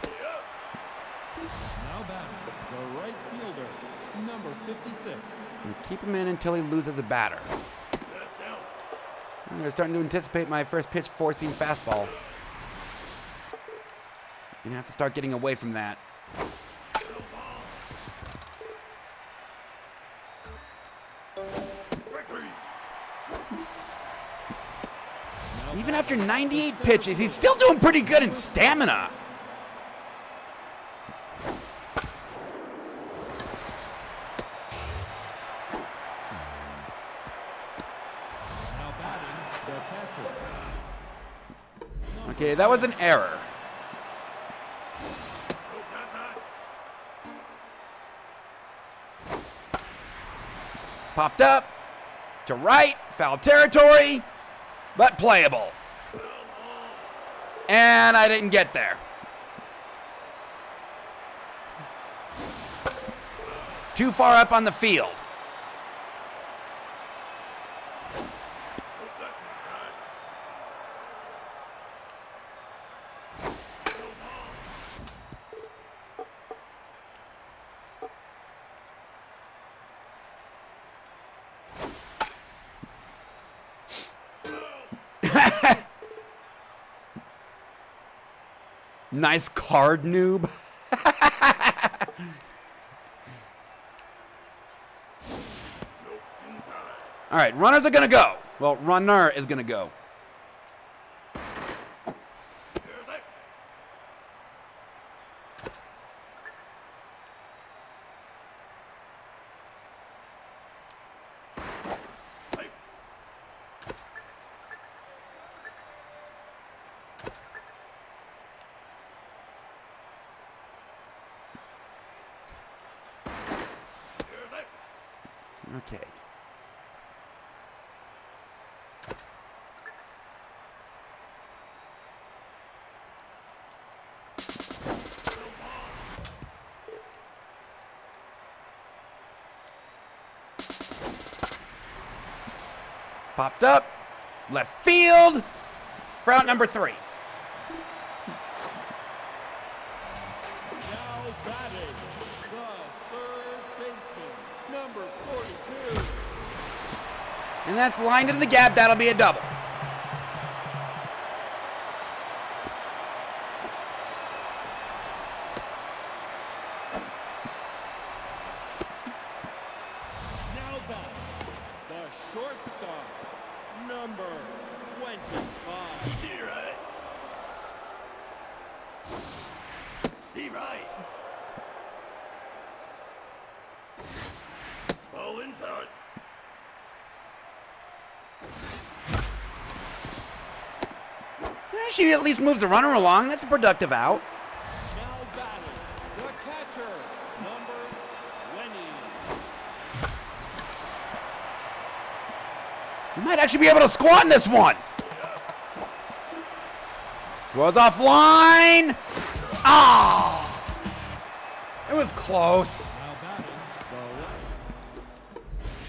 Yep. Now batting, the right fielder, number 56. And keep him in until he loses a batter. That's down. I'm starting to anticipate my first pitch 4-seam fastball. Gonna have to start getting away from that. Victory. Even after 98 pitches, he's still doing pretty good in stamina. Now batting, the catcher. Okay, that was an error. Nope. That's high. Popped up to right, foul territory, but playable. And I didn't get there. Too far up on the field. Nope. That's inside. Nice card, noob. Nope. Inside. All right, runners are gonna go. Well, runner is gonna go. There's it. Hey. There's it. Okay. Popped up left field for out number 3. Now batting, the third baseman, number 42. And that's lined into the gap. That'll be a double. Now batting, the shortstop, number 25. Steve Wright. Steve Wright. Ball inside. She at least moves the runner along. That's a productive out. Now batting, the catcher, number 20. We might actually be able to score on this one. Throws offline. Ah! It was close. Now batting, the left.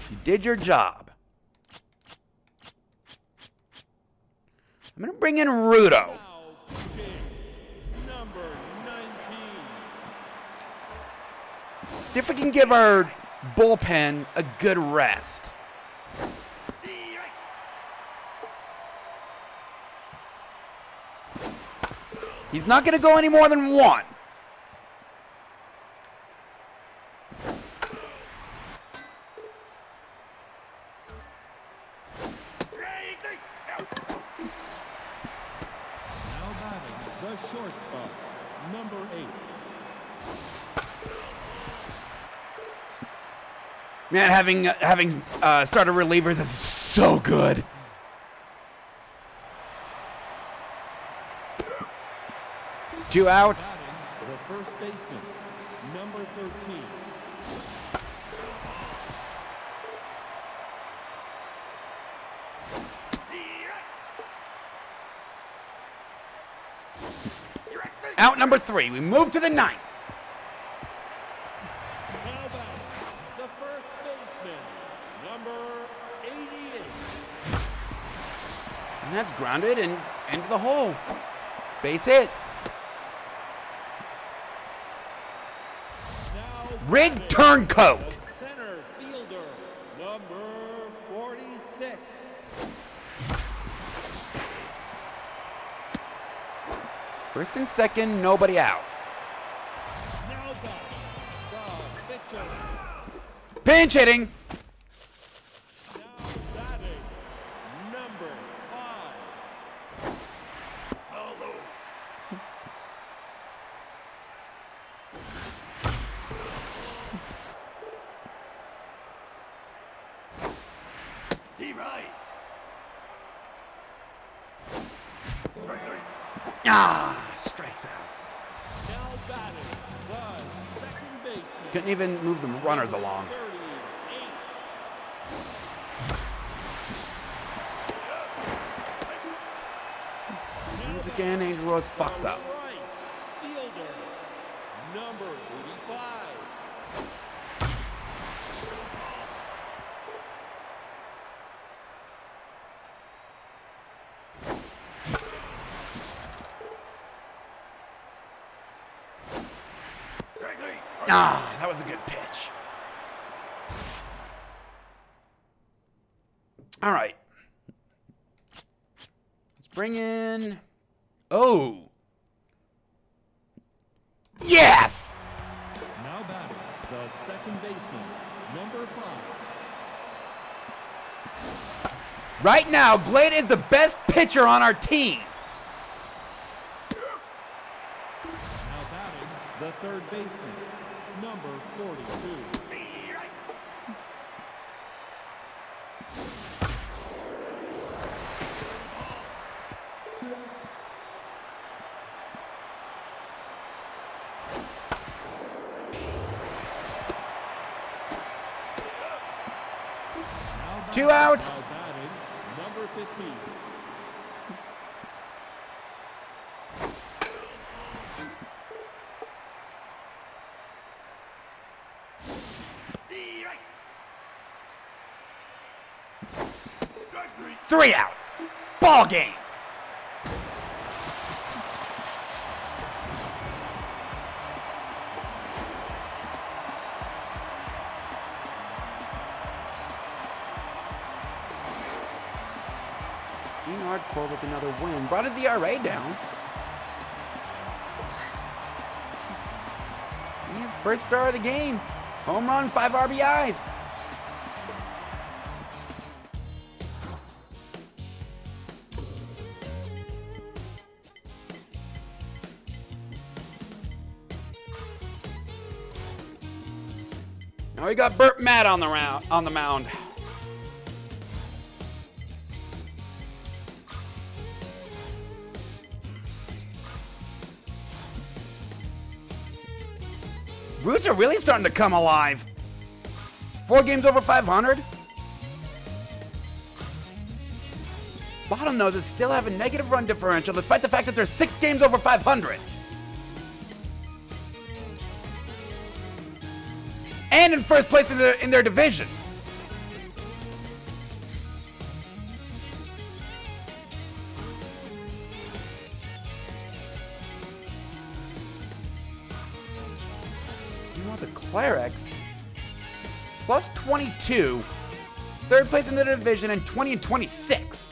You did your job. I'm going to bring in Rudo. Now pitching, number 19. See if we can give our bullpen a good rest. Steve Wright. He's not going to go any more than 1. Strike 3. Out. Now batting, the shortstop, number 8. Man, having starter relievers is so good. Two outs. Batting, the first baseman, number 13. Out number 3. We move to the 9th. Now batting, the first baseman, number 88. And that's grounded and into the hole. Base hit. Now Rig batting, turncoat. the center fielder, number 46. First and second, nobody out. Now batting, the pitcher. Pinch hitting. Now batting, number 5. Ball low. Steve Wright. Strike 3. Ah, strikes out. Now batting, the second baseman. Couldn't even move the runners along. 38. Once again, Angel Rose fucks up. Right fielder, number 85. Strike 3. Ah, that was a good pitch. All right. Let's bring in. Oh. Yes! Now batting, the second baseman, number 5. Right now, Glade is the best pitcher on our team. Now batting, the third baseman, number 42. Steve Wright. Now Two batting, outs. Now batting, number 15. Steve Wright. Strike 3. 3 outs. ball game. Gene Hardcore with another win. Brought his ERA down. His first star of the game. Home run, 5 RBIs. Now we got Burt Matt on the mound. Roots are really starting to come alive. 4 games over 500. Bottom noses still have a negative run differential despite the fact that they're 6 games over 500. And in first place in their division. The Clerics plus 22, third place in the division, and 20 and 26.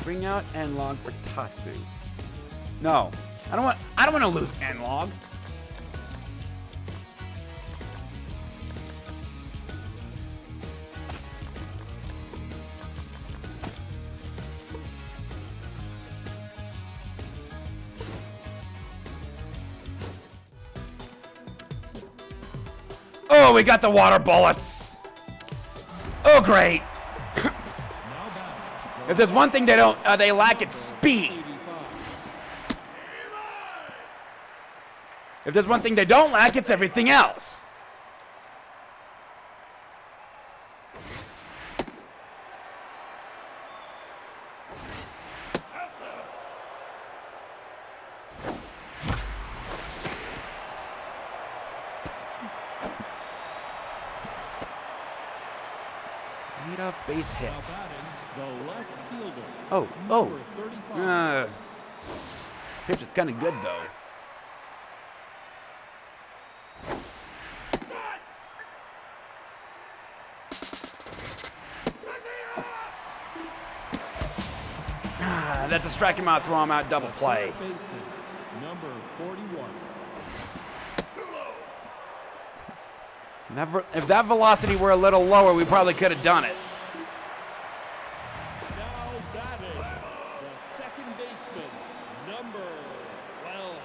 Bring out N-Log for Tatsu. No, I don't want to lose N-Log. Oh, we got the water bullets. Oh, great. If there's one thing they lack, it's speed. If there's one thing they don't lack, it's everything else. Leadoff base hit. The left fielder. Oh. Number 35. Pitch is kind of good, though. That's a strike him out, throw him out, double play. Baseman, number 41. If that velocity were a little lower, we probably could have done it. Now batting, the second baseman, number 12.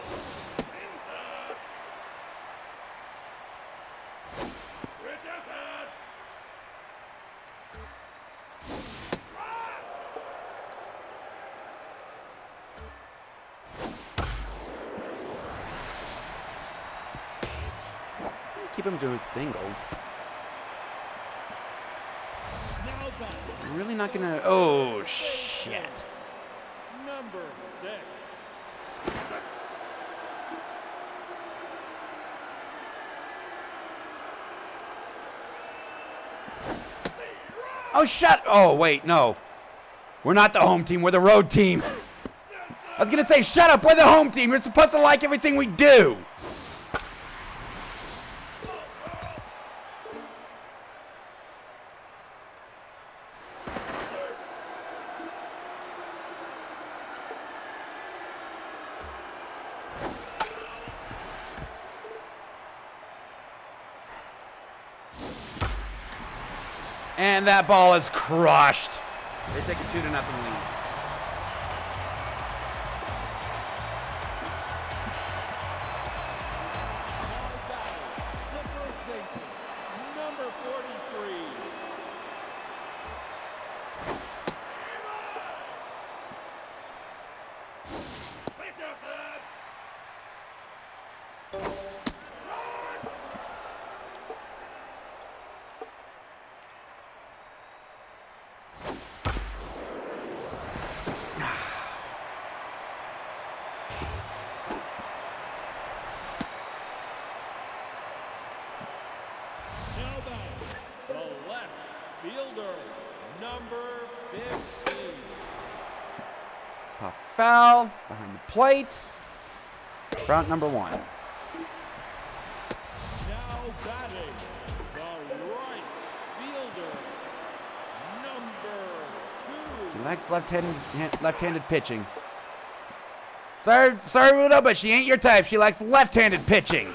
Richardson! Keep him to a single. Now batting, I'm really not gonna. Oh, shit. number 6. Oh, shut. Oh, wait, no. We're not the home team. We're the road team. I was gonna say, shut up. We're the home team. You're supposed to like everything we do. And that ball is crushed. They take a 2-0 lead. The first baseman, number 43. Pitch outside. Now back, the left fielder, number 15. Popped foul behind the plate. Route number 1. Now batting, the right fielder, number 2. She likes left-handed pitching. Sorry, Rudo, but she ain't your type. She likes left-handed pitching.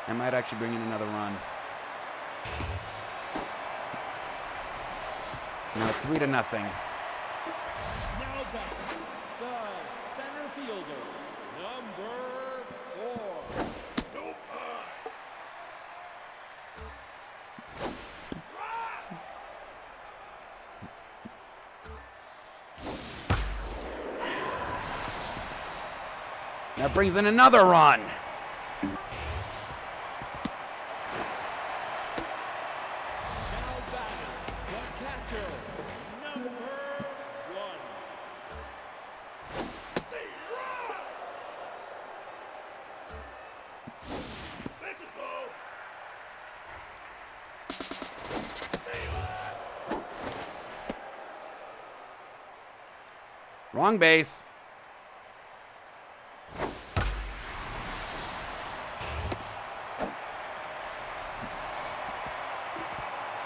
I might actually bring in another run. No, 3-0. Now back, the center fielder, number 4. Nope. That brings in another run. Now batting, the catcher, number 1. Pitch is low. Wrong base.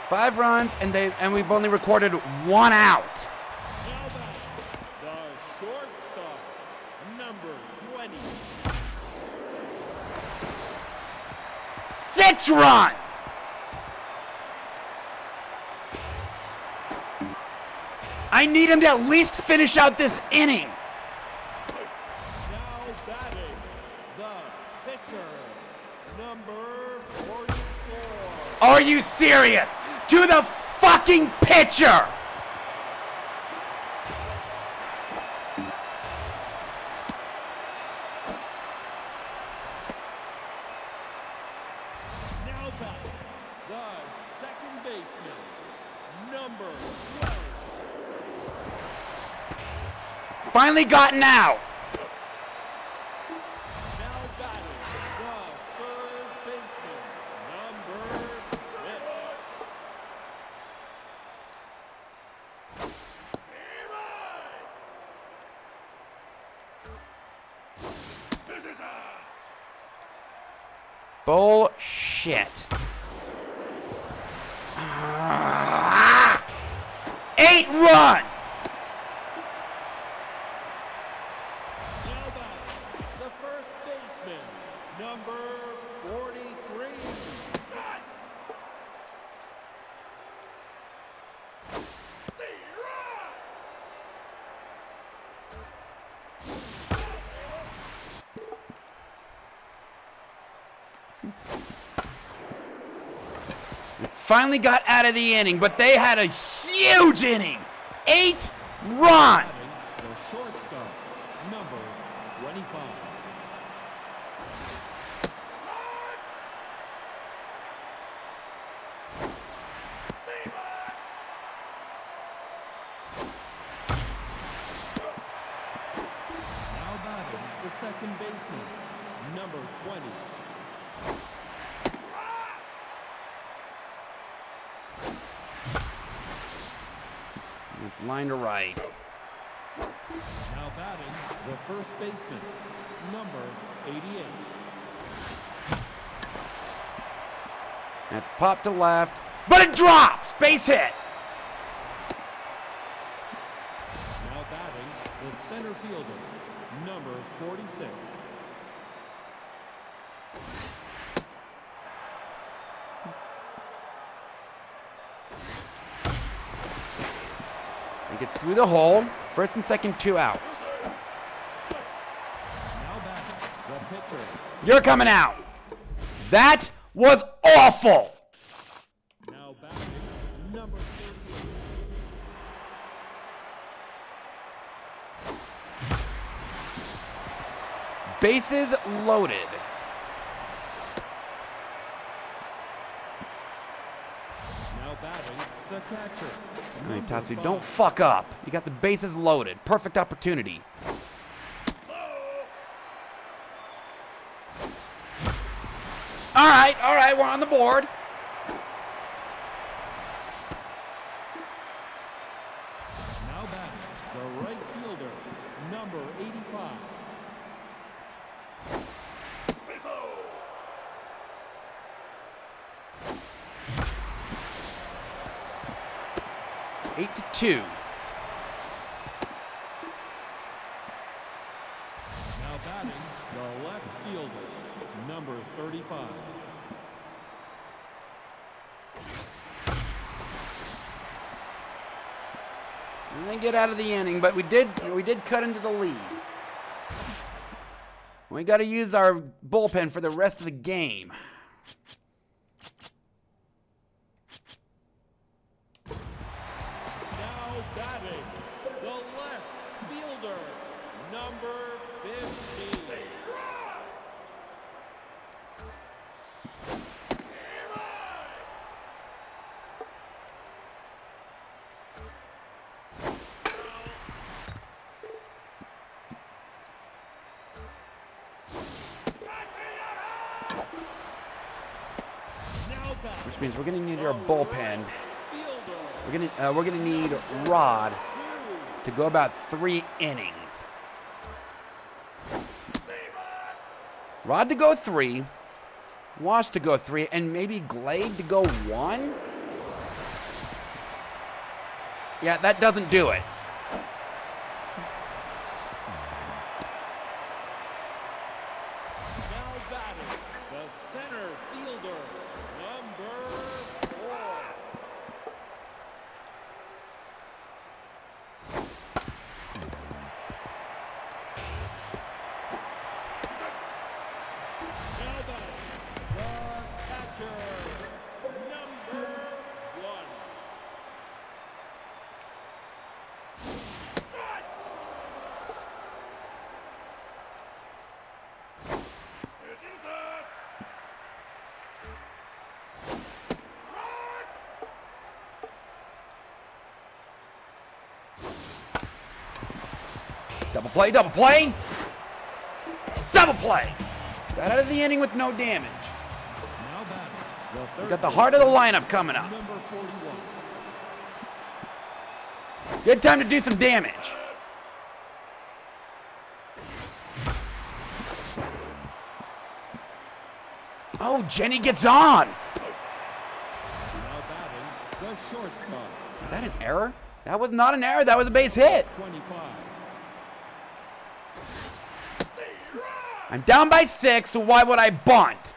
Five runs, and we've only recorded 1 out. Now back, the shortstop, number 20. 6 runs. I need him to at least finish out this inning. Now batting, the pitcher, number 44. Are you serious? To the fucking pitcher! Now back, the second baseman, number 12. Finally gotten out. Now batting, the third baseman, number 6. Pitch high. Bullshit. 8 runs. Now back, the first baseman, number 43. Finally got out of the inning, but they had a huge inning. 8 runs. The shortstop, number 25. Now batting, the second baseman, number 20. It's line to right. Now batting, the first baseman, number 88. That's popped to left, but it drops. Base hit. Now batting, the center fielder, number 46. He gets through the hole. First and second, 2 outs. Now batting, the pitcher, You're coming out. That was awful. Now batting, number 38. Bases loaded. Now batting, the catcher. All right, number Tatsu, 5. don't fuck up. You got the bases loaded. Perfect opportunity. All right, we're on the board. Now batting, the right fielder, number 85. Rizzo. 8-2. Now batting, the left fielder, number 35. We didn't get out of the inning, but we did cut into the lead. We got to use our bullpen for the rest of the game. Now batting, the left fielder, number 15. Now batting, Which means we're gonna need our bullpen. fielder, We're gonna need Rod to go about 3 innings. Rod to go 3, Wash to go 3, and maybe Glade to go 1? Yeah, that doesn't do it. Now batting, the center fielder, number 4. Now batting, the catcher, number 1. Pitching set. Double play, double play! Double play! Got out of the inning with no damage. Now batting, the We third got the heart of the baseman, lineup coming up. number 41. Good time to do some damage. Oh, Jenny gets on! Now batting, the shortstop, Is that an error? That was not an error, that was a base hit. 25. I'm down by 6, so why would I bunt?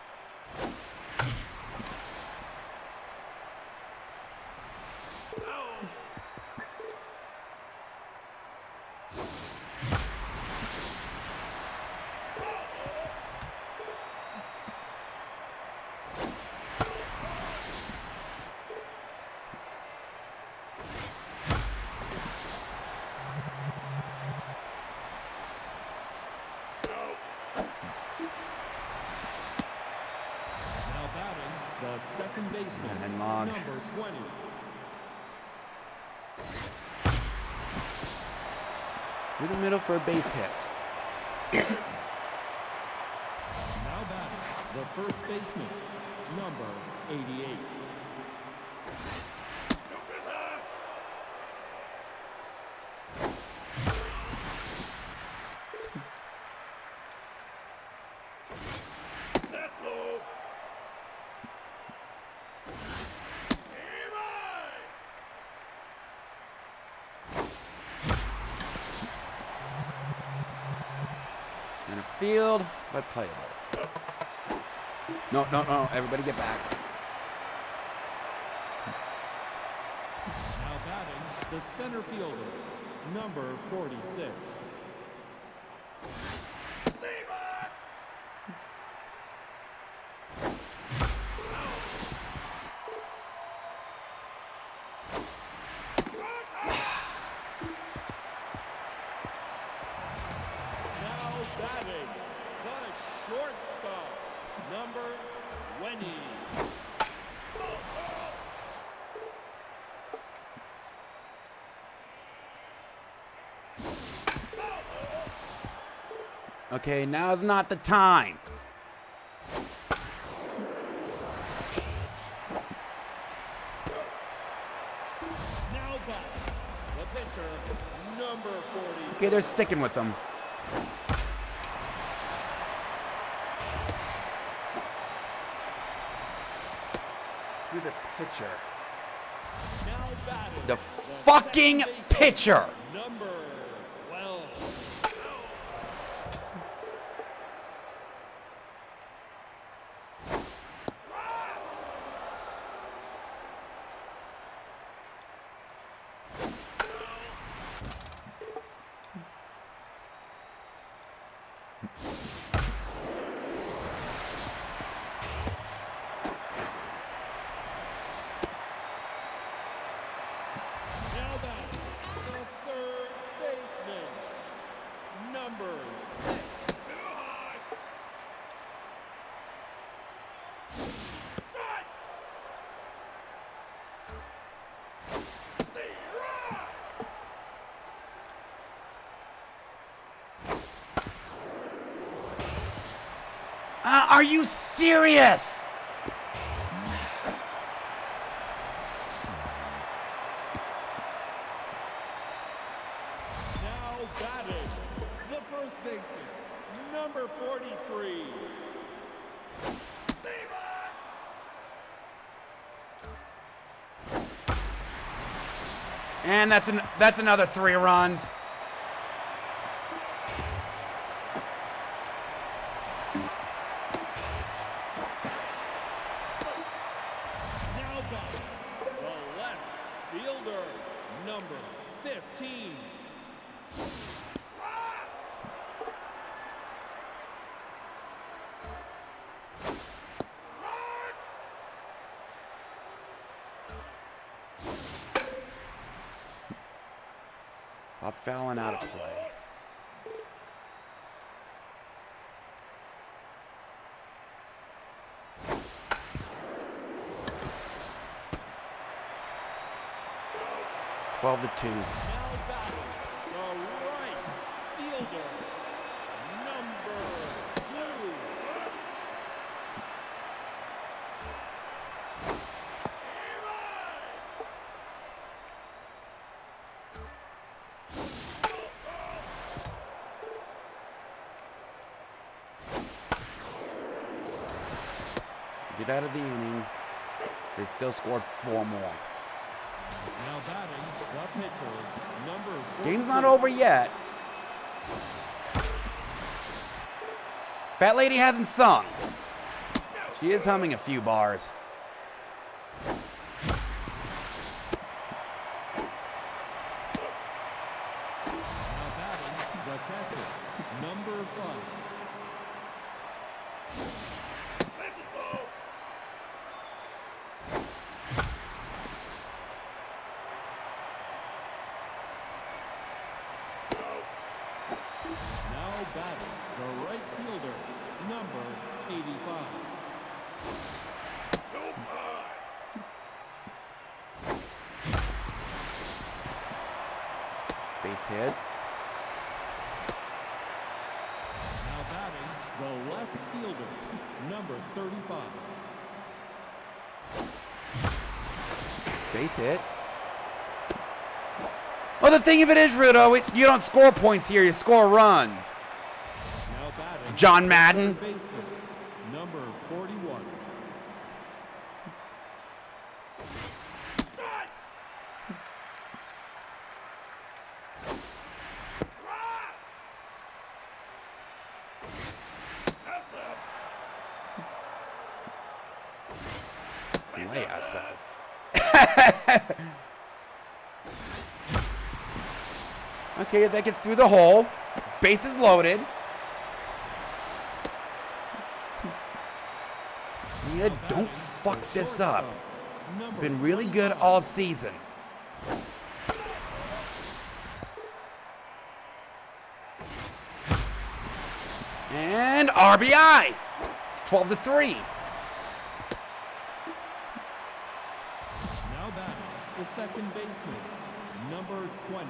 Now batting, the second baseman, And log. number 20. Through the middle for a base hit. Now batting, the first baseman, number 88. That's low. Aim high. Center field, but playable. No, everybody get back. Now batting, the center fielder, number 46. Stay back. 20. Okay, now's not the time. Now back. The pitcher, number 40. Okay, they're sticking with them. To the pitcher. Now batting. The fucking second baseman, pitcher. Number 12. Now batting. The third baseman, number 6. Are you serious? Now batting. The first baseman, number 43. And that's another 3 runs. Now batting. The left fielder, number 15. Bob Fallon out of play. Twelve to 2. Now batting. The right fielder, number 2. Get out of the inning. They still scored 4 more. Now batting. The pitcher, number 14. Game's not over yet. Fat lady hasn't sung. She is humming a few bars. Now batting. The catcher, number 5. Now batting. The right fielder, number 85. Base hit. Now batting. The left fielder, number 35. Base hit. Well, the thing of it is, Rudo, you don't score points here, you score runs. Now batting. John Madden. Third baseman, number 41. Way outside. Okay, that gets through the hole. Bases loaded. Yeah, don't fuck this up. Number Been really good all season. And RBI. It's 12 to 3. the second baseman, number 20.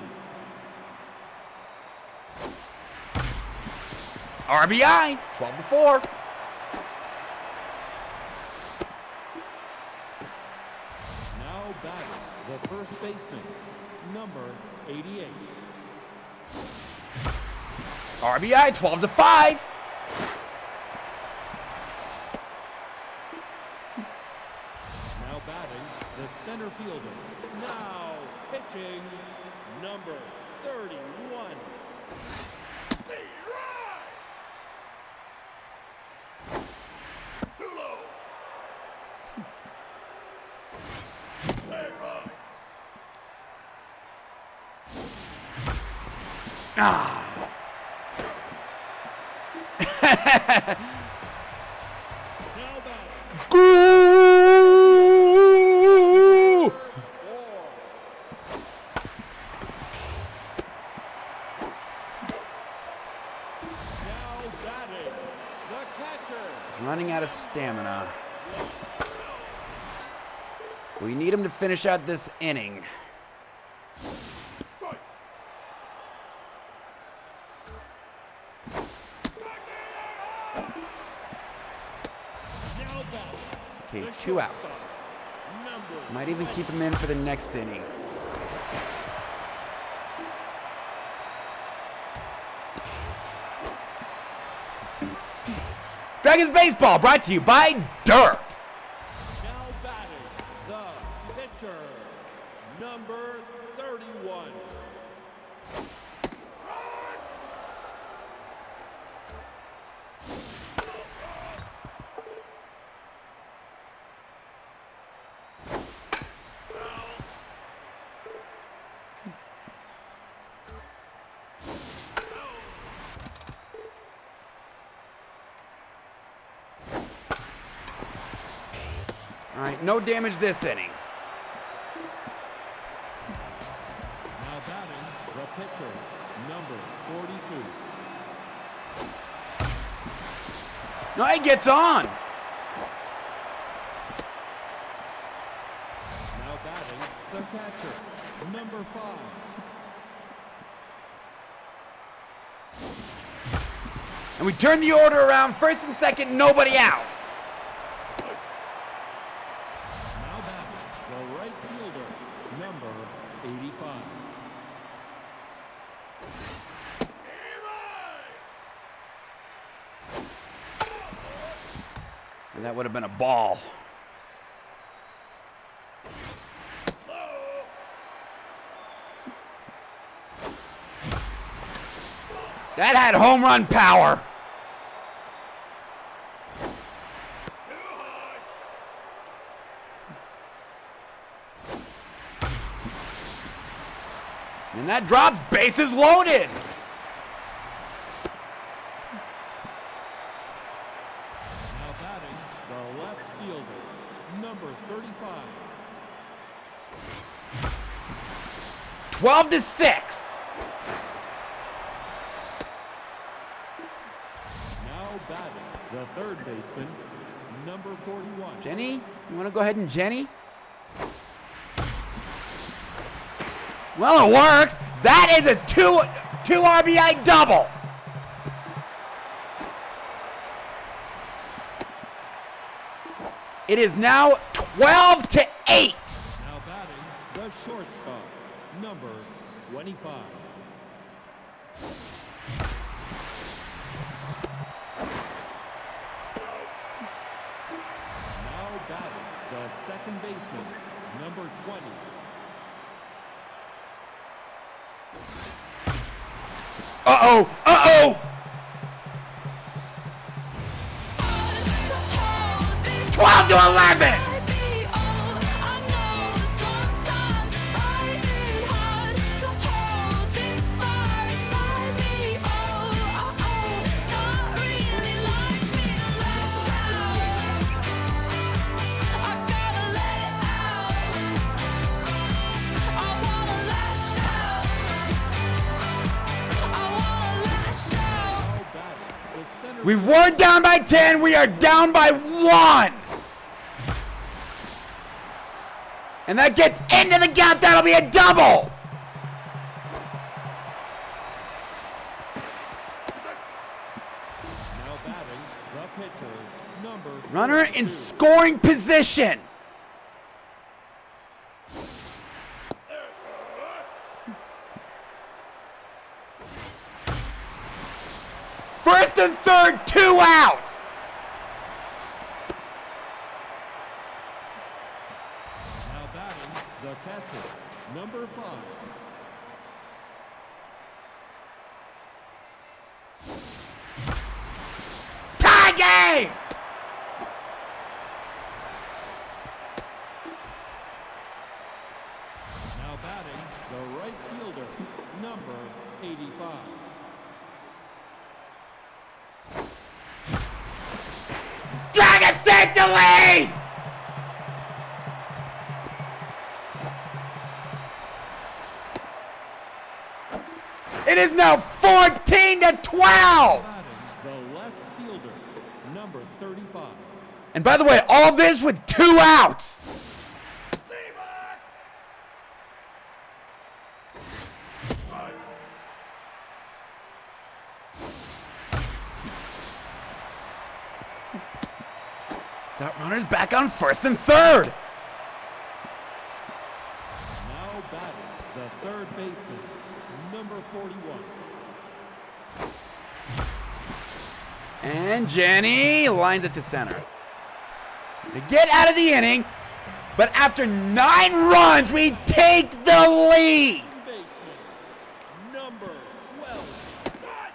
RBI, 12-4. Now batting the first baseman, number 88. RBI, 12-5. Now batting the center fielder. Now pitching, number 31. Too low. Hey, right. Now batting Goo! 4. Now batting the catcher. He's running out of stamina. We need him to finish out this inning. Strike. Now batting Okay, the 2 outs. shortstop, number Might even keep him in for the next inning. Dragons Baseball brought to you by Derp. Now batting the pitcher, number 31. All right, no damage this inning. Now batting the pitcher, number 42. No, he gets on. Now batting the catcher, number 5. And we turn the order around. First and second, nobody out. Now batting the right fielder, number 85. And that would have been a ball. That had home run power. Too high. And that drops bases loaded. Now batting the left fielder, number 35. 12-6. Now batting the third baseman, number 41. Jenny, you want to go ahead and Jenny? Well, it works. That is a two RBI double. It is now 12-8. Now batting the shortstop, number 25. Now batting the second baseman, number 20. Uh-oh. Uh-oh. 12-11. Now batting the center We were down by 10. We are down by 1. And that gets into the gap. That'll be a double. Now batting, the pitcher, number Runner 42. in scoring position. First and third, 2 outs. Now batting, the catcher, number 5. Tie game. Now batting, the right fielder, number 85. Dragons take the lead. It is now 14 to 12. Batting, the left fielder, number 35. And by the way, all this with 2 outs. That runner's back on first and third. Now batting, the third baseman, number 41. And Jenny lines it to center. They get out of the inning, but after 9 runs, we take the lead. Baseman, number 12. What?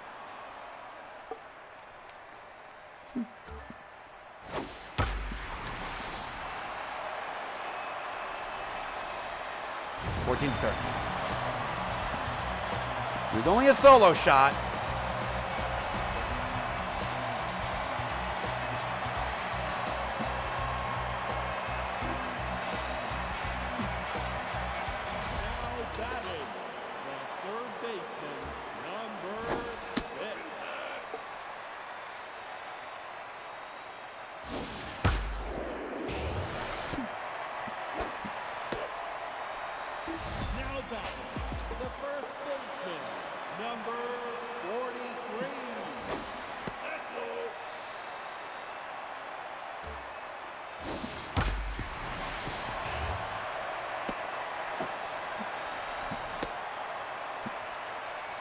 14-13. It was only a solo shot. Now batting, the third baseman, number 6. Now batting, the first baseman, number 43. That's low.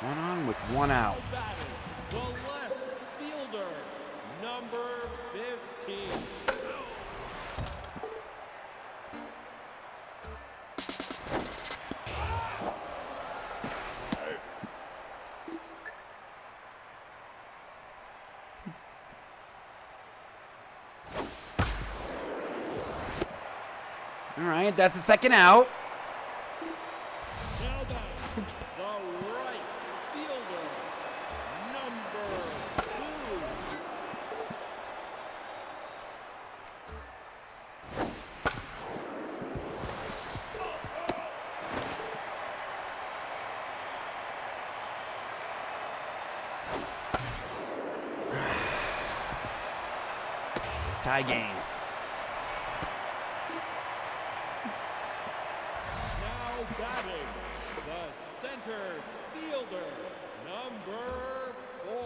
One on with 1 out. Now batting, the left fielder, number 15. All right, that's the second out. Now batting, the right fielder, number 2. Tie game. Now batting, the center fielder, number 4.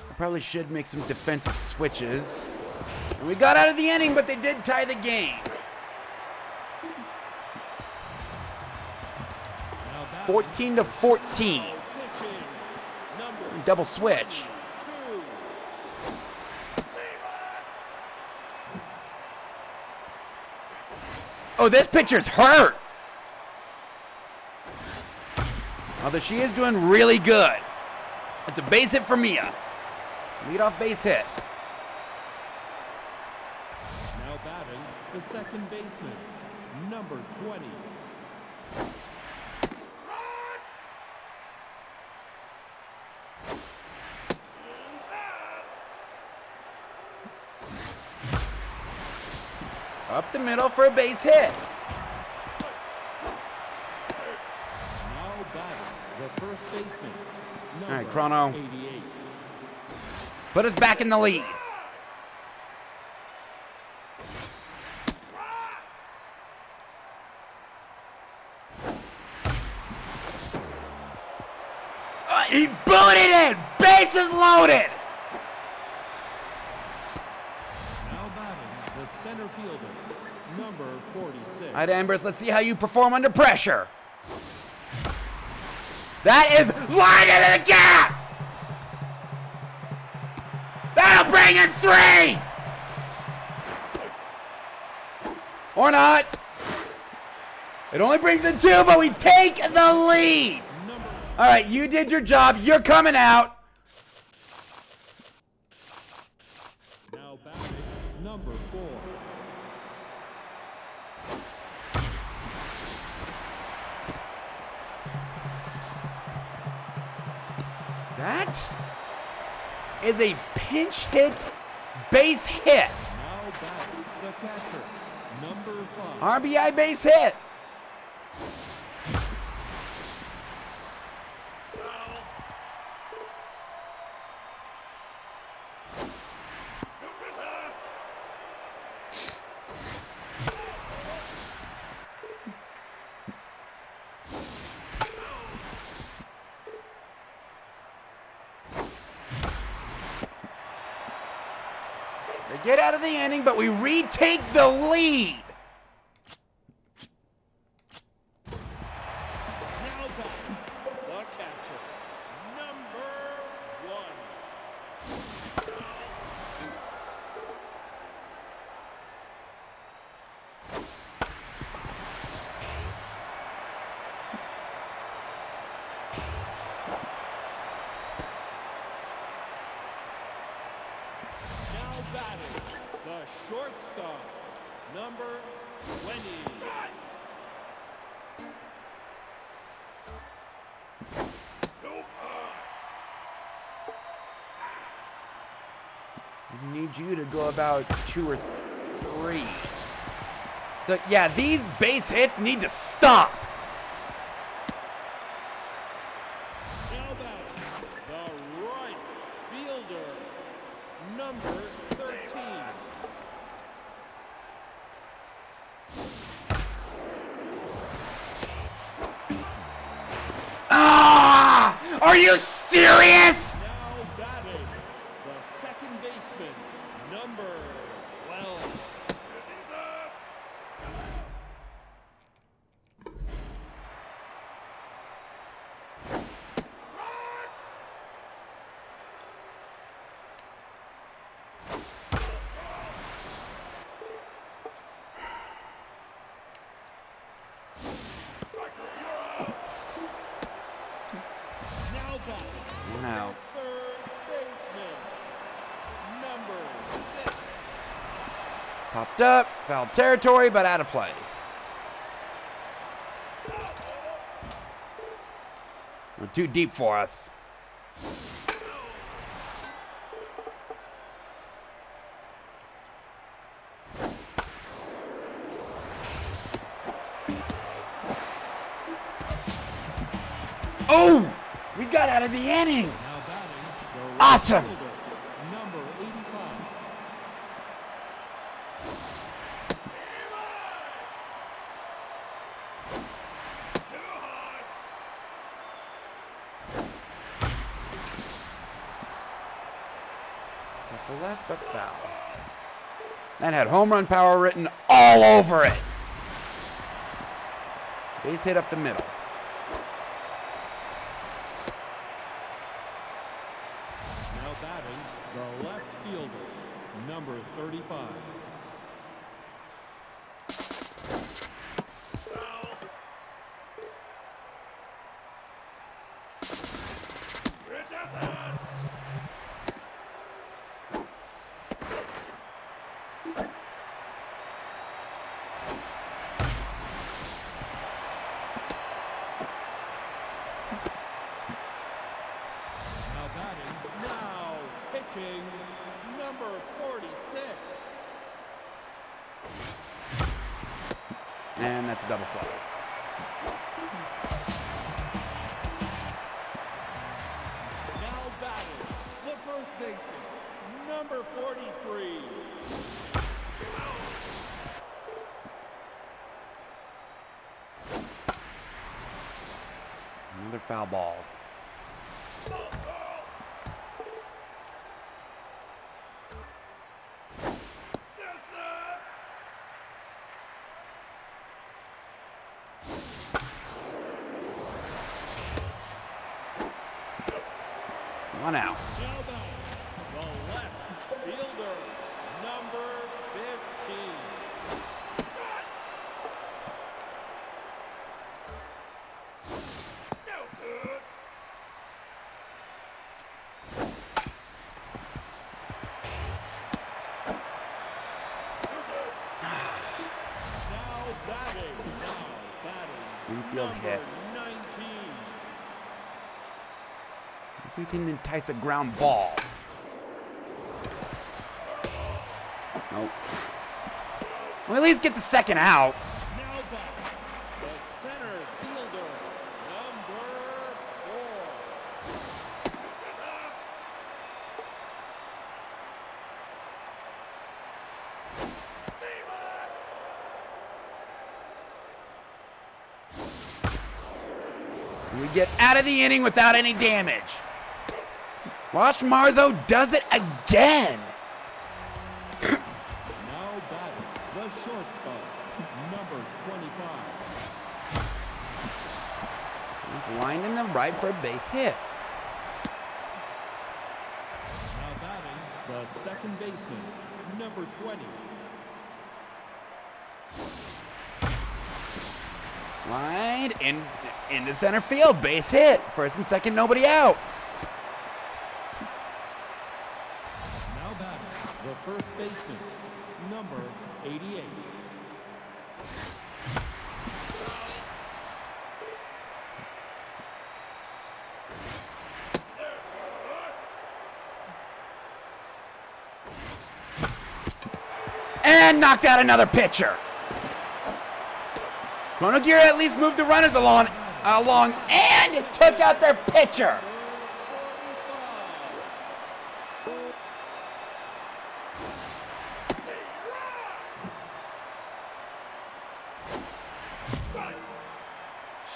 I probably should make some defensive switches. And we got out of the inning, but they did tie the game. Now batting, 14 to 14. pitching, number Double switch. 2. Oh, this pitcher's hurt. Although she is doing really good. It's a base hit for Mia. Leadoff base hit. Now batting, the second baseman, number 20. Up the middle for a base hit. Now batting the first baseman. All right, Number Chrono. 88. Put us back in the lead. He booted it! Bases loaded! Now batting the center fielder. Number 46. All right, Embers, let's see how you perform under pressure. That is line into the gap! That'll bring in 3! Or not. It only brings in 2, but we take the lead. All right, you did your job. You're coming out. Now batting number 4. That is a pinch hit, base hit. Now batting the catcher. Number 5. RBI base hit. They get out of the inning, but we retake the lead. Now batting the catcher. Number 1. Now batting the shortstop. Number 20. I need you to go about 2 or 3. So, yeah, these base hits need to stop. Now batting the right fielder. Number 13. Ah! Are you serious? Now batting the second baseman. Number 12. Pitching's up. Now batting No. third baseman. Number 6. Popped up, foul territory, but out of play. Went too deep for us. Oh! We got out of the inning! Now batting the right Awesome. fielder. Number 85. Just left, but foul. That had home run power written all over it. Base hit up the middle. Now batting the left fielder. Number 35. Pitch outside. Now batting. Now pitching. Number 46. And that's a double play. Now batting, the first baseman, number 43. Another foul ball. Jensen! One out. Now batting, the left fielder, number 15. Jensen! Now batting, Infield number hit. 19. We can entice a ground ball. Nope. We'll at least get the second out. Now batting, the center fielder, number 4. We get out of the inning without any damage. Watch Marzo does it again. Now batting, the shortstop, number 25. He's lined in the right for a base hit. Now batting, the second baseman, number 20. Lined into center field, base hit. First and second, nobody out. Now batting, the first baseman, number 88. And knocked out another pitcher. Chrono Gear at least moved the runners along and took out their pitcher.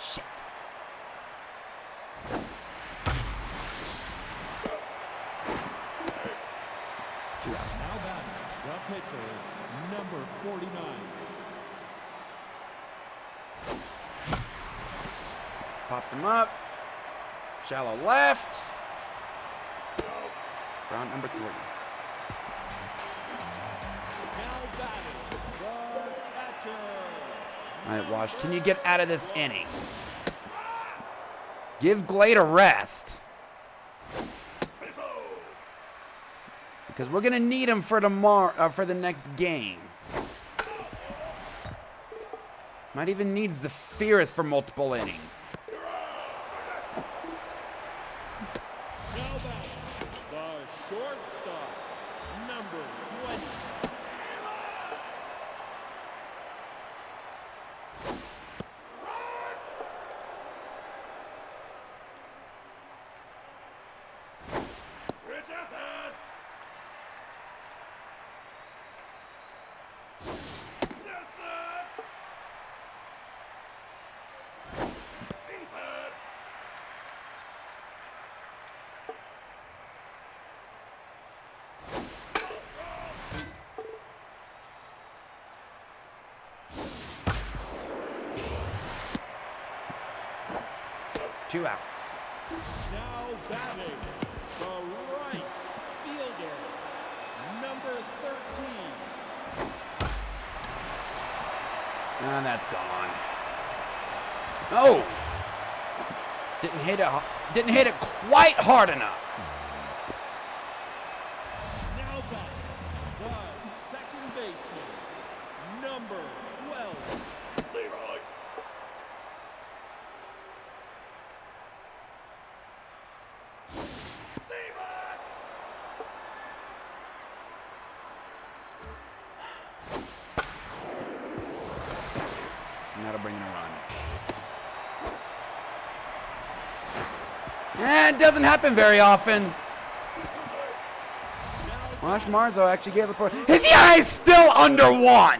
Shit. Two Now outs. batting, the pitcher, number 49. Popped them up. Shallow left. Round number 3. Now batting, the catcher. All right, Wash, can you get out of this inning? Give Glade a rest. Because we're going to need him for tomorrow, for the next game. Might even need Zephyrus for multiple innings. Now batting, the shortstop, number 20. Richardson! Jensen! Eason! 2 outs. Now batting, the right fielder, number 13. And that's gone. Oh! Didn't hit it quite hard enough. Now batting, the second baseman, number 12. Leroy! Leroy! bring in a run. And it doesn't happen very often. Josh Marzo actually gave up. His ERA is still under 1.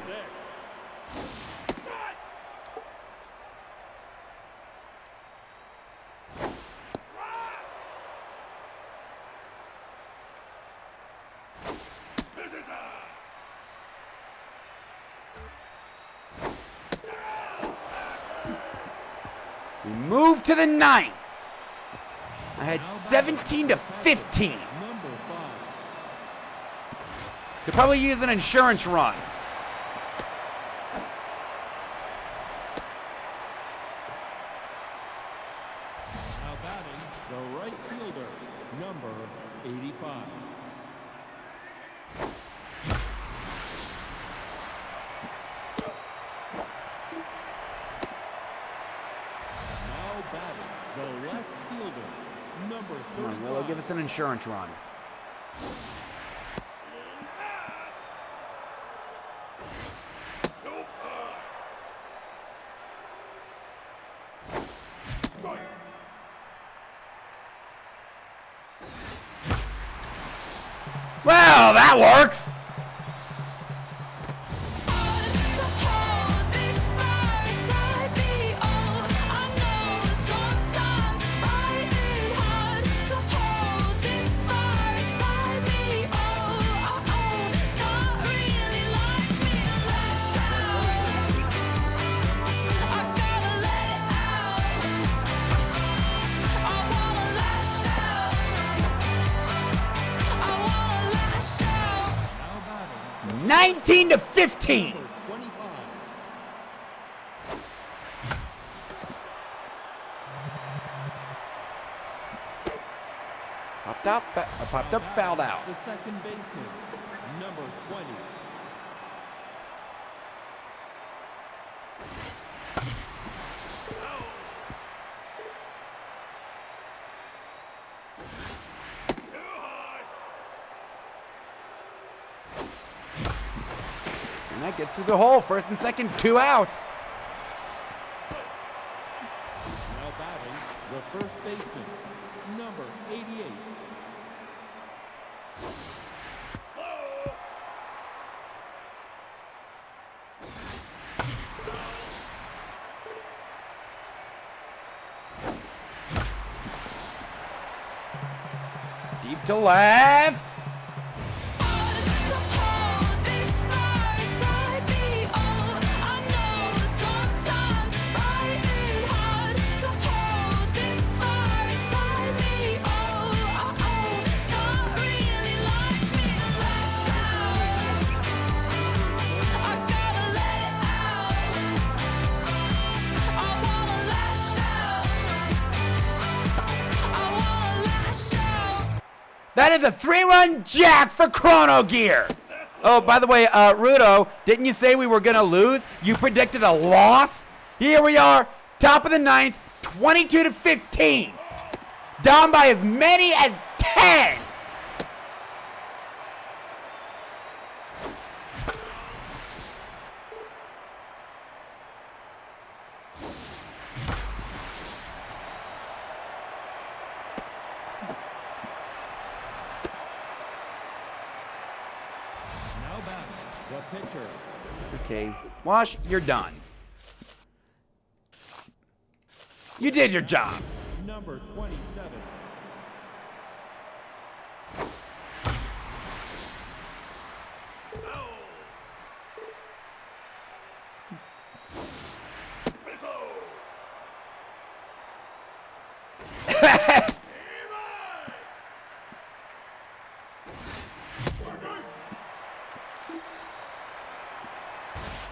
We move to the 9th. I had 17 to 15. Number 5. Could probably use an insurance run. Now batting, the right fielder, number 85. Now batting, the left fielder, number 35. Come on, Willow, give us an insurance run. Nope. Well, that works. Now batting, 19 to 15. number 25. Popped up, fouled out. The second baseman, number 20. Too high. And that gets through the hole. First and second, 2 outs. Now batting, the first baseman, number 88. Deep to left. That is a 3-run jack for Chrono Gear. Oh, by the way, Rudo, didn't you say we were going to lose? You predicted a loss? Here we are, top of the 9th, 22 to 15. Down by as many as 10. Now batting, the pitcher, Okay, Wash, you're done. You did your job. number 27.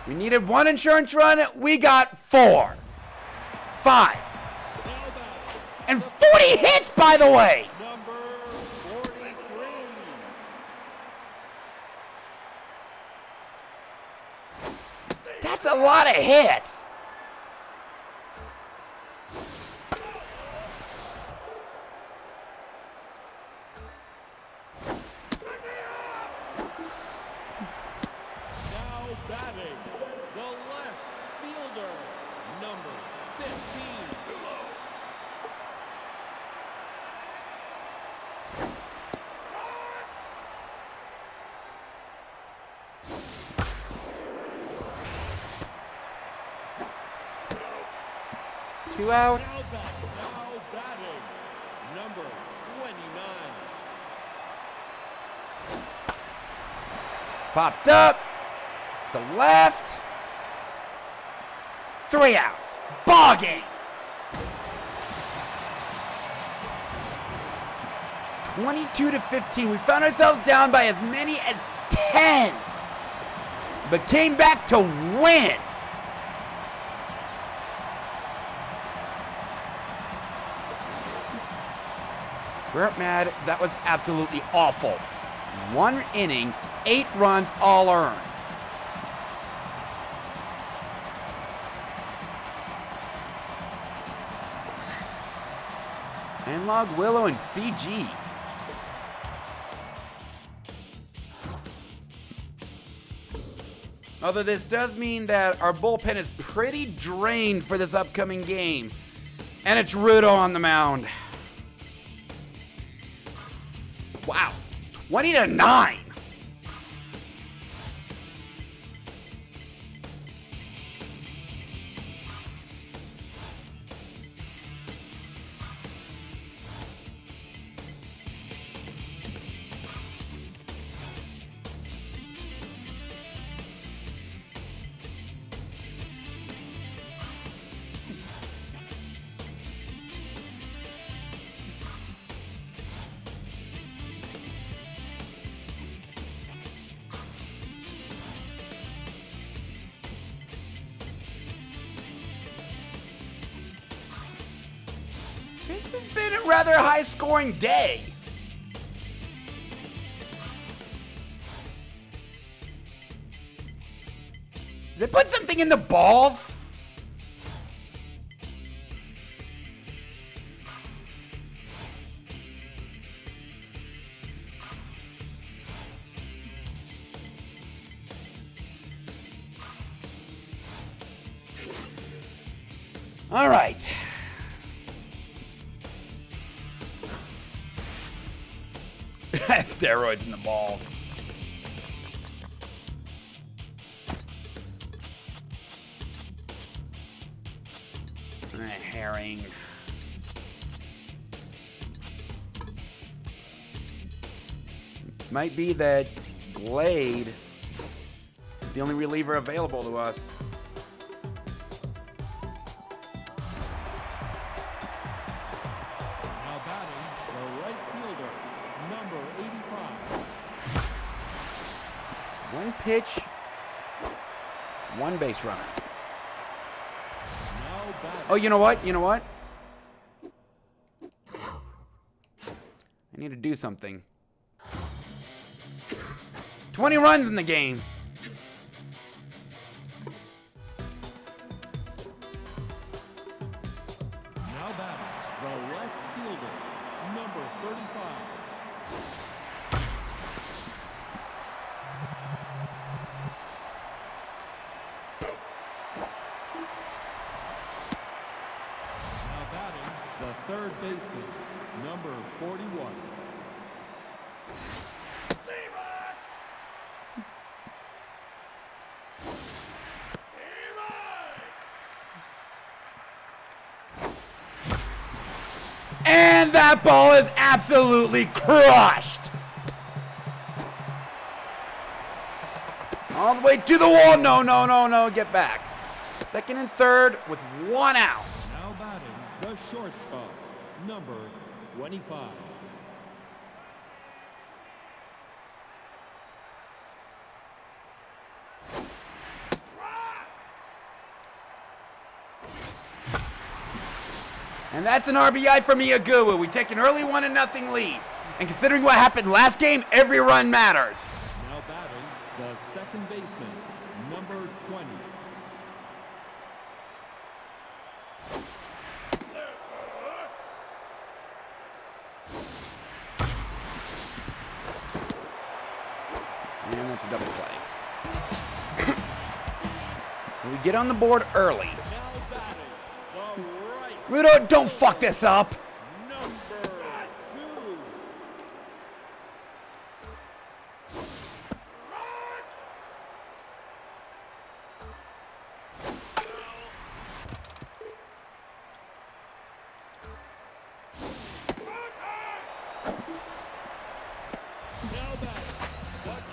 We needed 1 insurance run. We got 4. 5. And 40 hits, by the way. Number 43. That's a lot of hits. Now batting, the left fielder, 2 outs. Now batting, number 29. Popped up. To left. 3 outs. Ball game. 22-15. We found ourselves down by as many as 10, but came back to win. We're mad. That was absolutely awful. 1 inning, 8 runs, all earned. Analog, Willow, and CG. Although this does mean that our bullpen is pretty drained for this upcoming game. And it's Rudo on the mound. Wow. 20-9. This has been a rather high-scoring day. They put something in the balls? All right. Steroids in the balls. Herring. Might be that Glade is the only reliever available to us. Now batting, the right fielder, number 85. 1 pitch, 1 base runner. Now batting, Oh, you know what? You know what? I need to do something. 20 runs in the game. now batting, the left fielder, number 35. Now batting, the third baseman, number 41. And that ball is absolutely crushed. All the way to the wall. No, no, no, no. Get back. Second and third with 1 out. Now batting, the shortstop, number 25. And that's an RBI for Miyagawa. We take an early 1-0 lead. And considering what happened last game, every run matters. Now batting, the second baseman, number 20. And that's a double play. We get on the board early. Now batting, the right Rudo, don't fuck this up. number 2.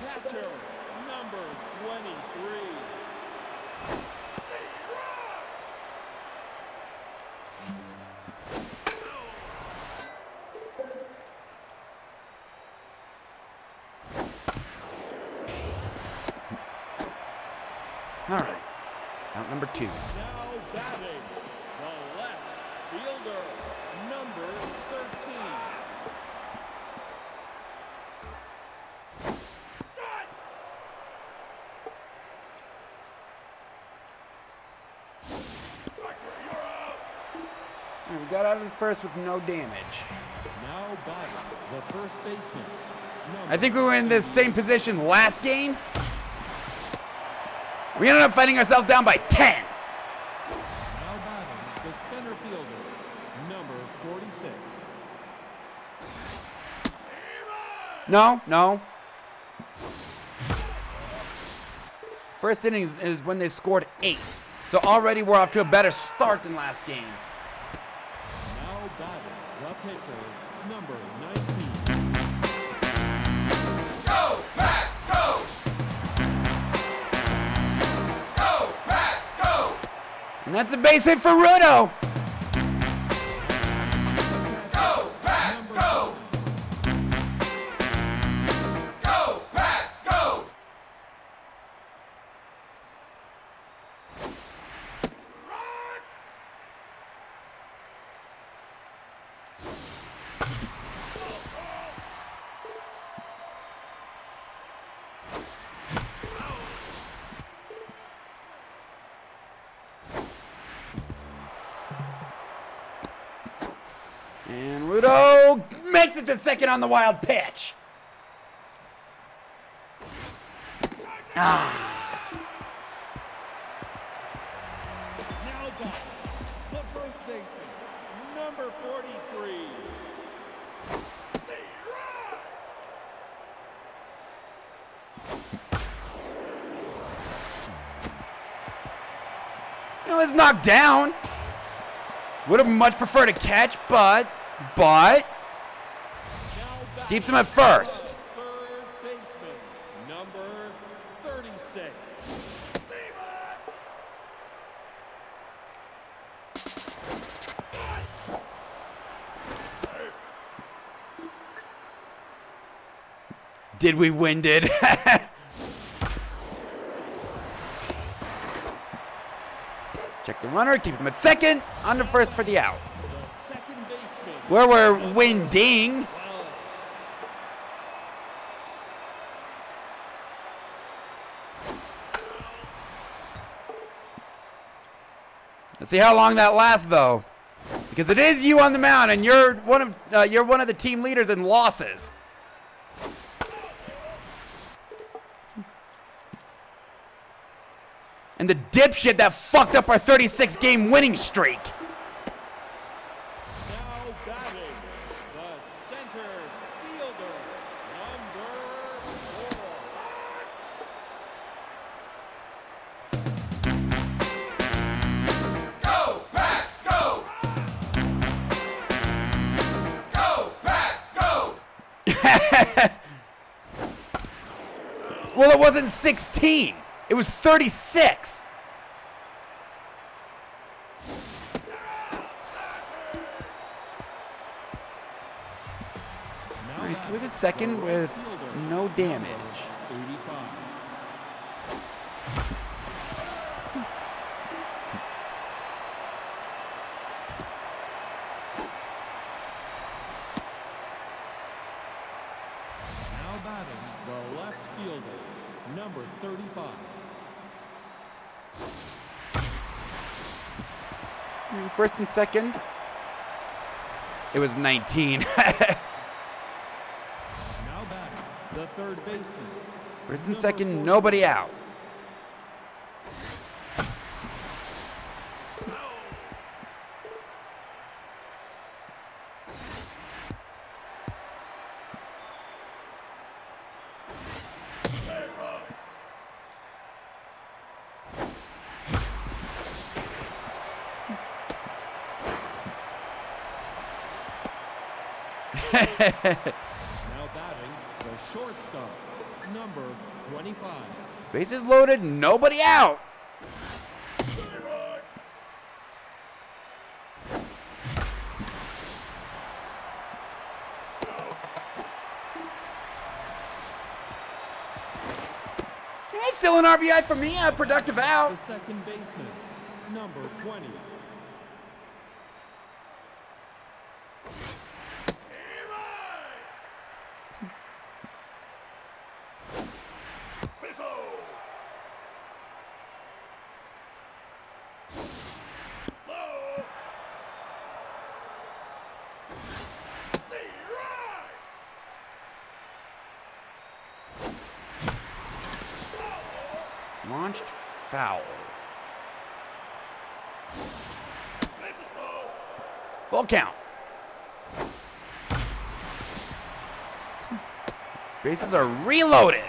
catcher, number 23. All right. Out number 2. Now batting, the left fielder, number 13. All right, we got out of the first with no damage. Now batting, the first baseman, number I think we were in the same position last game. We ended up fighting ourselves down by 10. Now batting, the center fielder, number 46. No. First inning is when they scored 8. So already we're off to a better start than last game. Now batting, the pitcher, number 19. Go, Pack, go! Go, Pack, go! And that's a base hit for Rudo. Go, Pack, go! Go, Pack, go! Rock! And Rudo makes it to second on the wild pitch. Ah. Now batting, the first baseman, number 43. It was knocked down. Would have much preferred a catch, but Now keeps him at first. Third baseman, number 36. Did we win, did? Check the runner, keep him at second, on to first for the out. The second baseman, Where we're winding. 12. Let's see how long that lasts, though, because it is you on the mound, and you're one of the team leaders in losses. And the dipshit that fucked up our 36-game winning streak. Now batting, the center fielder, number 4. Go, Pack, go! Go, Pack, go! Well, it wasn't 16. It was 36. Now All right, batting, through the second the with right fielder, no damage. number 85. Now batting, the left fielder, number 35. First and second. It was 19. Now batting, the third baseman. First and number second, 40. nobody out. Now batting, the shortstop, number 25. Bases loaded, nobody out. Hey, still an RBI for me, a productive The out. second baseman, number 20. Launched foul. Full count. Bases are reloaded.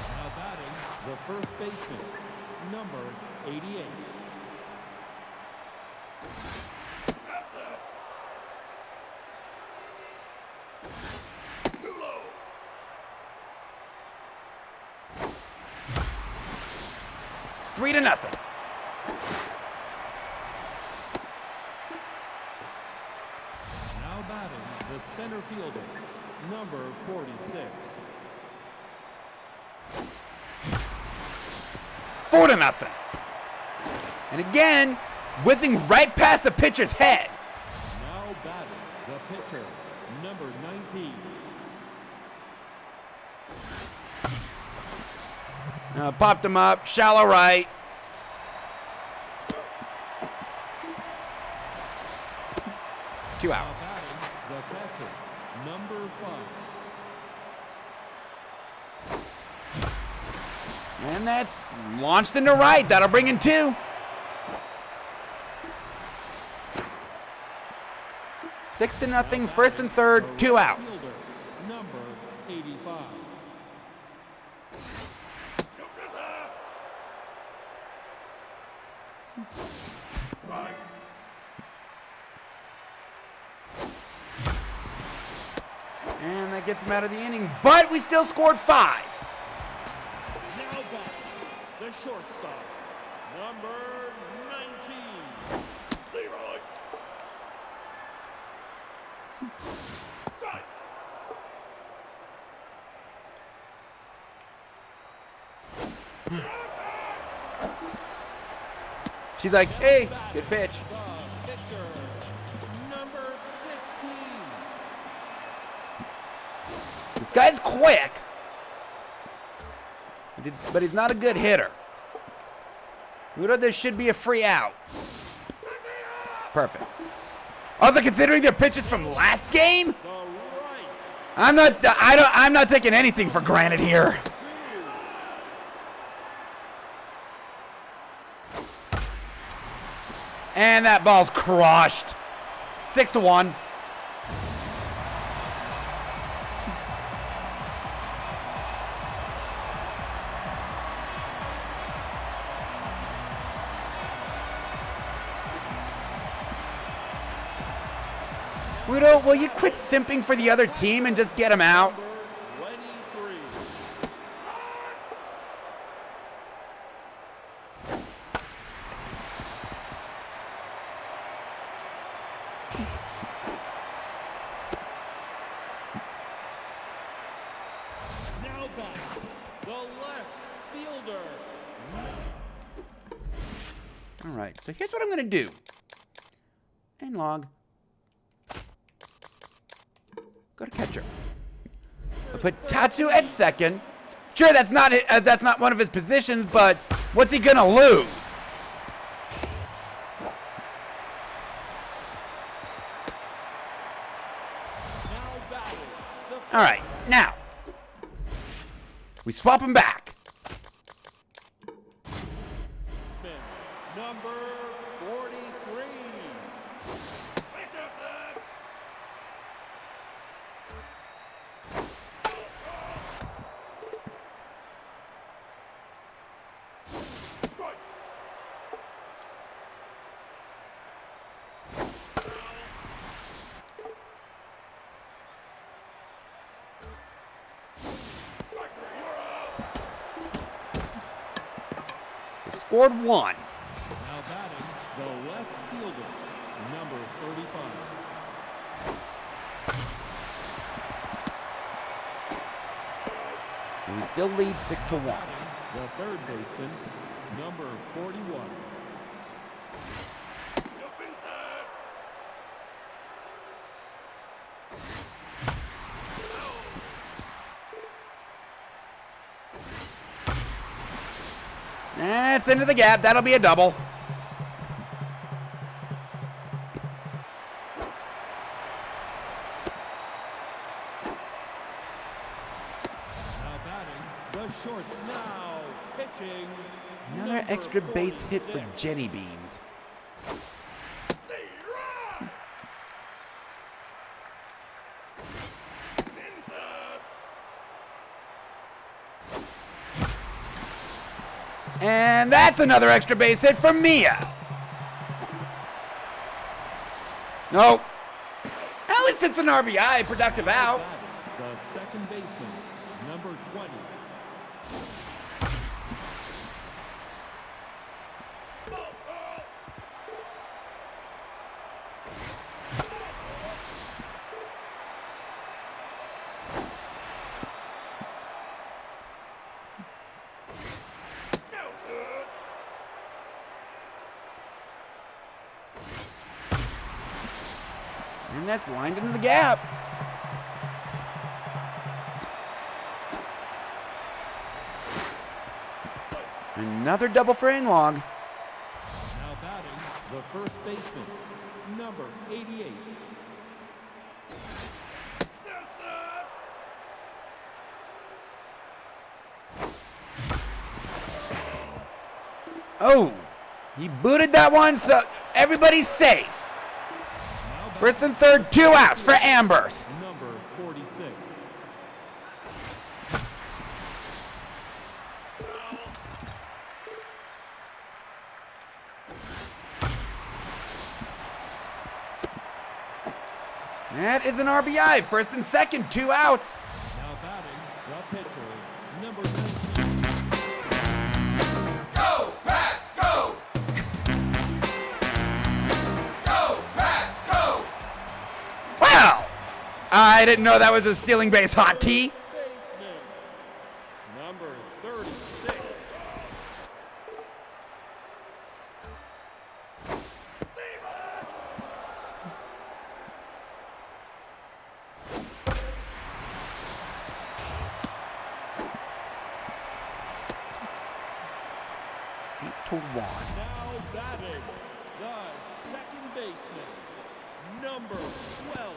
Now batting, the first baseman, number 88. Three to nothing. Now batting, the center fielder, number 46. 4 to nothing. And again, whizzing right past the pitcher's head. Now batting, the pitcher, number 19. Popped him up, shallow right. Two Now outs. batting, the catcher, number 5. And that's launched into right. That'll bring in 2. 6 to nothing, first and third, The 2 right outs. fielder, number 85. And that gets him out of the inning, but we still scored 5. Now back, the shortstop, number 19. Leroy. She's like, hey, good pitch. The pitcher, number 16. This guy's quick, but he's not a good hitter. Rudo, this should be a free out. Perfect. Also, considering their pitches from last game, The right. I'm not taking anything for granted here. And that ball's crushed. 6 to 1. Rudo, will you quit simping for the other team and just get him out? Number 23. Now back, the left fielder. All right, so here's what I'm going to do. And log. Go to catcher. I'll put Tatsu at second. Sure, that's not one of his positions, but what's he going to lose? Now batting, the All right, now we swap him back. spin, number 43. Scored 1. Now batting, the left fielder, number 35. We still lead 6-1. Batting, the third baseman, number 41. Up inside. That's into the gap. That'll be a double. Now batting, the shorts now pitching. Another number extra base hit for 46. Jenny Beans. They run. Inside. And that's another extra base hit for Mia. Nope. At least it's an RBI, productive out. Batting, the second baseman, number 20. Outside. And that's lined into the gap. Another double for Inlog. Now batting, the first baseman, number 88. Outside. Oh, he booted that one, so everybody's safe. Now batting, First and third, 2 outs for Amherst. number 46. That is an RBI. First and second, 2 outs. Now batting, the pitcher, number 19. Go, Pat, go! Go, Pat, go! Wow! I didn't know that was a stealing base hotkey. Baseman, number 36. Eight to 1. Now batting, the second baseman, number 12.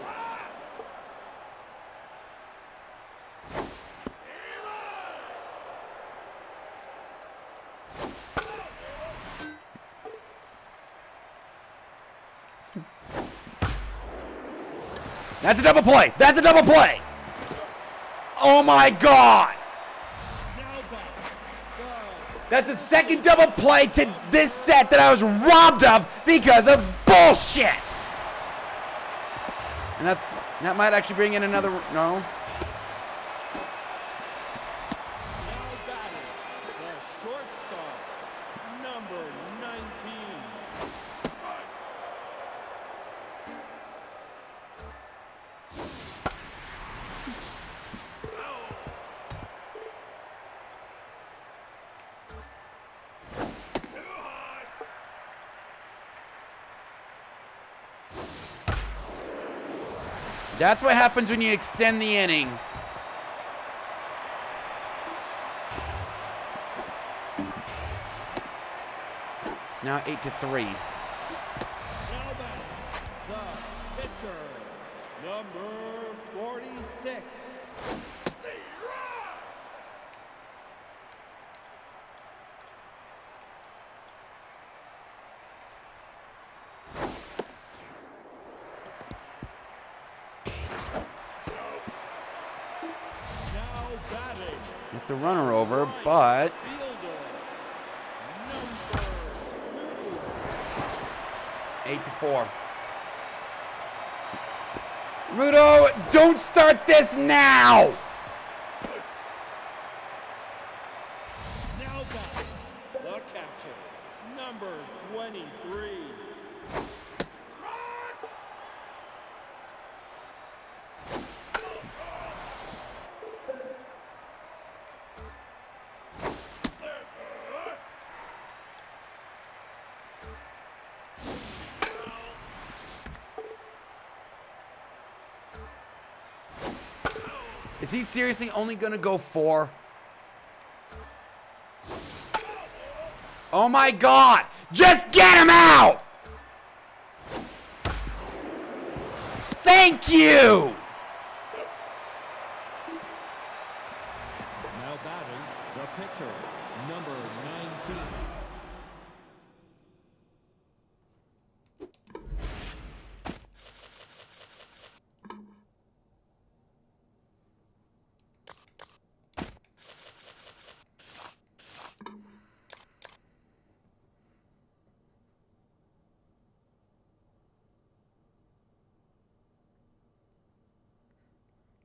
That's a double play. That's a double play. Oh my God. Now batting, That's the second double play to this set that I was robbed of because of bullshit. And that might actually bring in another. No. now batting, the shortstop, number 19. That's what happens when you extend the inning. It's now 8-3. Now batting, the pitcher, number 46. Now batting, It's the runner over, but fielder, number 2. 8-4. Rudo, don't start this now! Now batting, the catcher, Is he seriously only gonna go 4? Oh my God! Just get him out! Thank you! Now batting, the pitcher, number 19.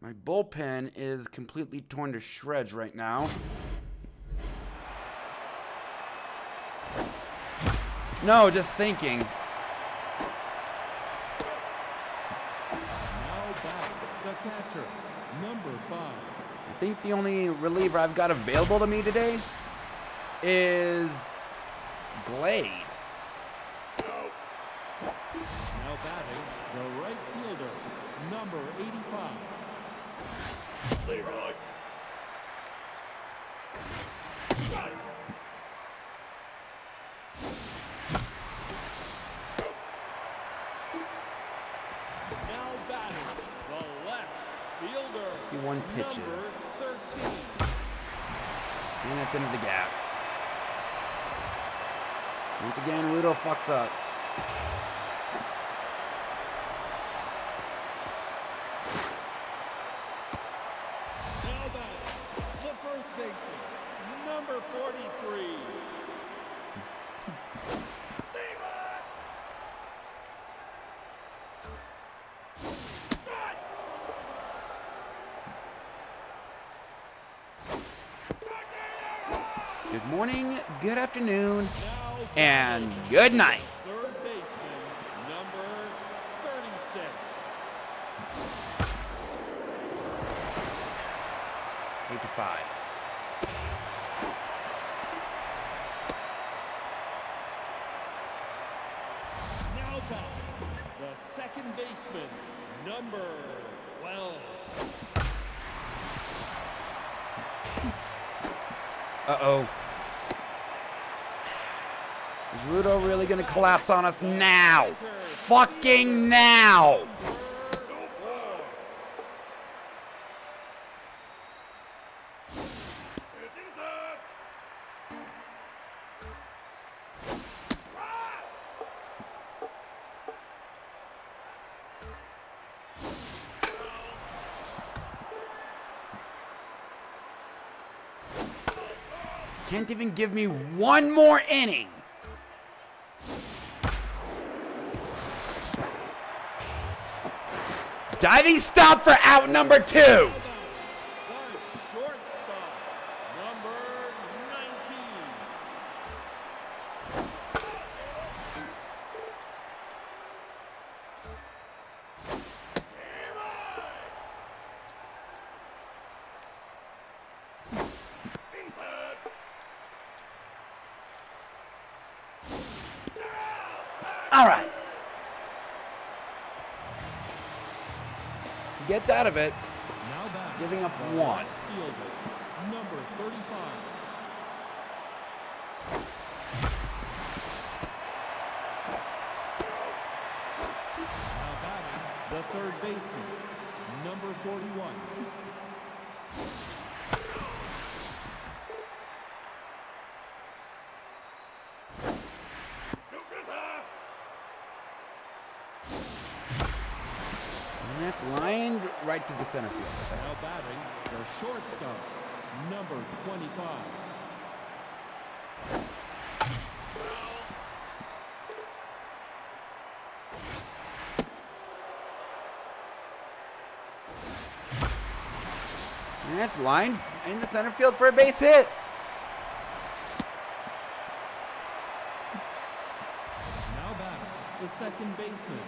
My bullpen is completely torn to shreds right now. No, just thinking. Now batting, the catcher, number 5. I think the only reliever I've got available to me today is Glade. Now batting, the right fielder, number 85. Leroy. Strike. Now batting, the left fielder, 61 pitches. number 13. And that's into the gap. Once again, Rudo fucks up. Now batting, the first baseman, number 43. Good morning, good afternoon, Now and good night. third baseman, number 36. 8-5. Now batting, the second baseman, number 12. Uh-oh. Is Rudo really gonna collapse on us now? Fucking now! Pitching set. Can't even give me one more inning. Diving stop for out number 2. The shortstop, number 19. Inside. All right. He gets out of it. Now batting, Giving up the one. right fielder, number 35. Now batting, the third baseman, number 41. No pressure. And that's lined right to the center field. Now batting, the shortstop, number 25. And that's lined in the center field for a base hit. Now batting, the second baseman,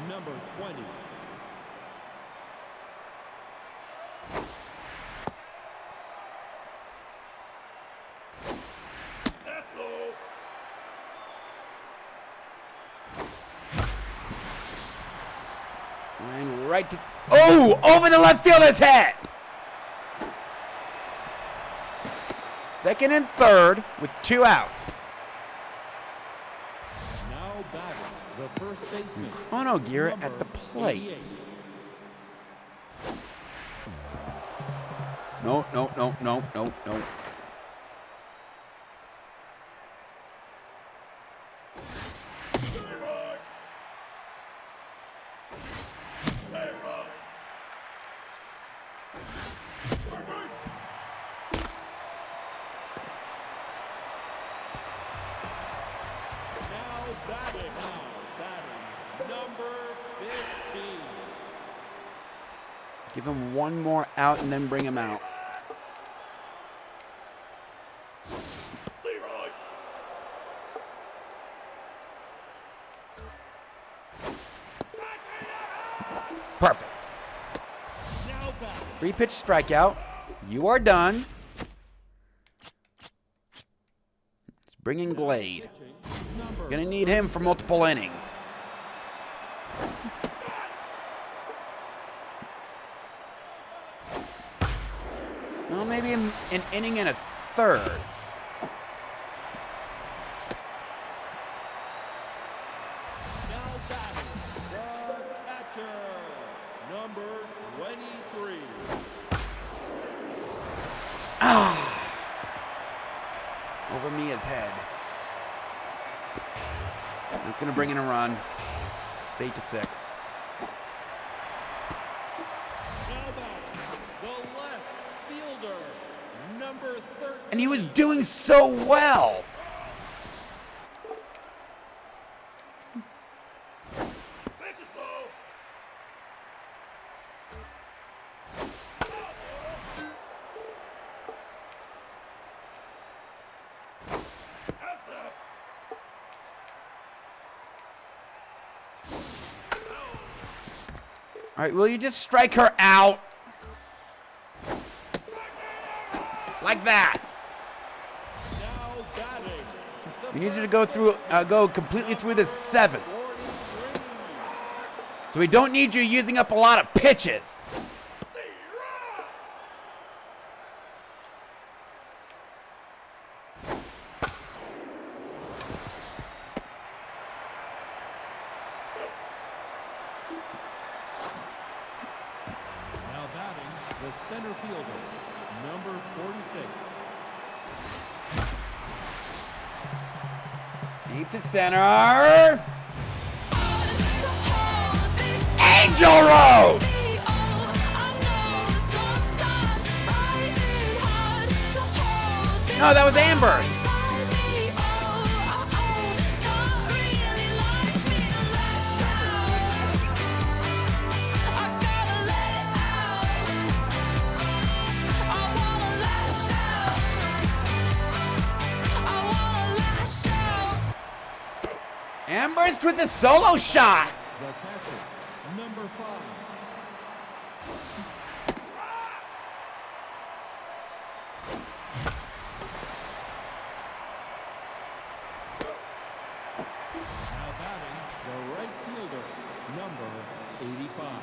number 20. That's low. Line right to... Oh! Over the left fielder's head! Second and third with 2 outs. Now batting the first baseman. Chrono Gear at number the plate. 88. No, no, no, no, no, no. Batting number 15. Give him one more out and then bring him out. Leroy. Perfect. Now batting 3-pitch strikeout. You are done. Let's bring in Glade. number Gonna need him for multiple innings. Well, maybe an inning and a third. now batting the catcher, number 23. Over Mia's head. That's gonna bring in a run. It's 8-6. Now batting the left fielder, number 13. And he was doing so well. Pitch is low. That's up. All right, will you just strike her out? Like that. Now batting the We need you to go through, go completely through the 7th. 43. So we don't need you using up a lot of pitches. Now batting the center fielder, number 46. Deep to center. Angel Rose! No, that was Amber's. Amber's with a solo shot. The catcher, number 5. Now batting the right fielder, number 85.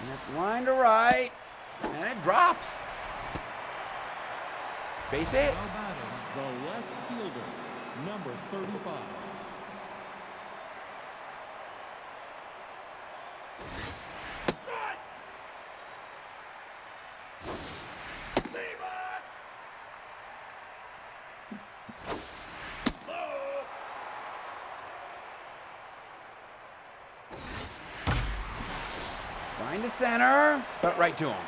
And it's line to right. And it drops. Base hit. Now batting the left fielder, number 35. Leroy. Low. Line to center, but right to him.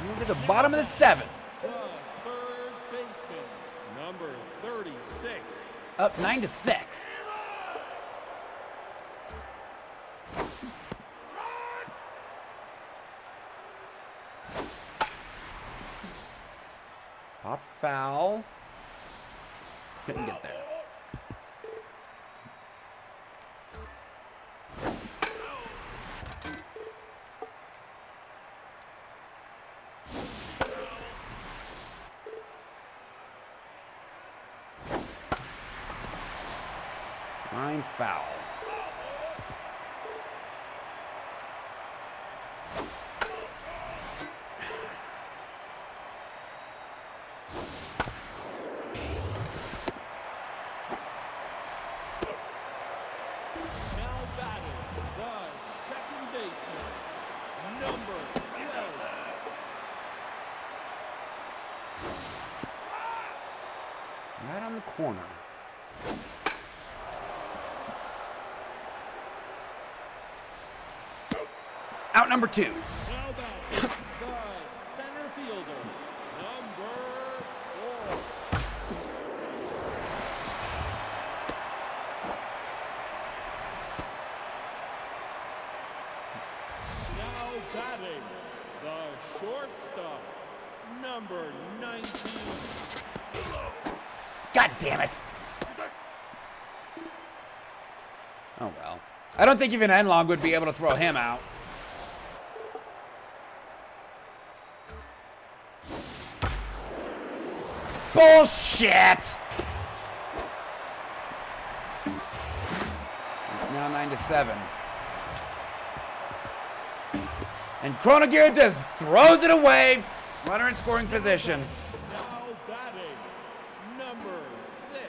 Move to the bottom of the 7th. The third baseman, number 36. Up 9-6. Pop foul. Couldn't get there. Line foul. number 12. Right on the corner. Out number 2. Now back, the center fielder, number 4. Now batting, the shortstop, number 19. God damn it. Oh well. I don't think even Enlog would be able to throw him out. Bullshit! It's now 9-7. And Kronogir just throws it away. Runner in scoring position. Now batting, number 6.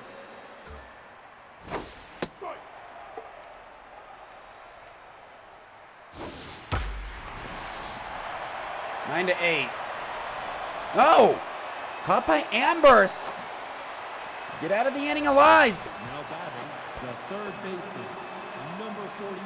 9-8. No! Caught by Amberst. Get out of the inning alive. Now batting, the third baseman, number 41.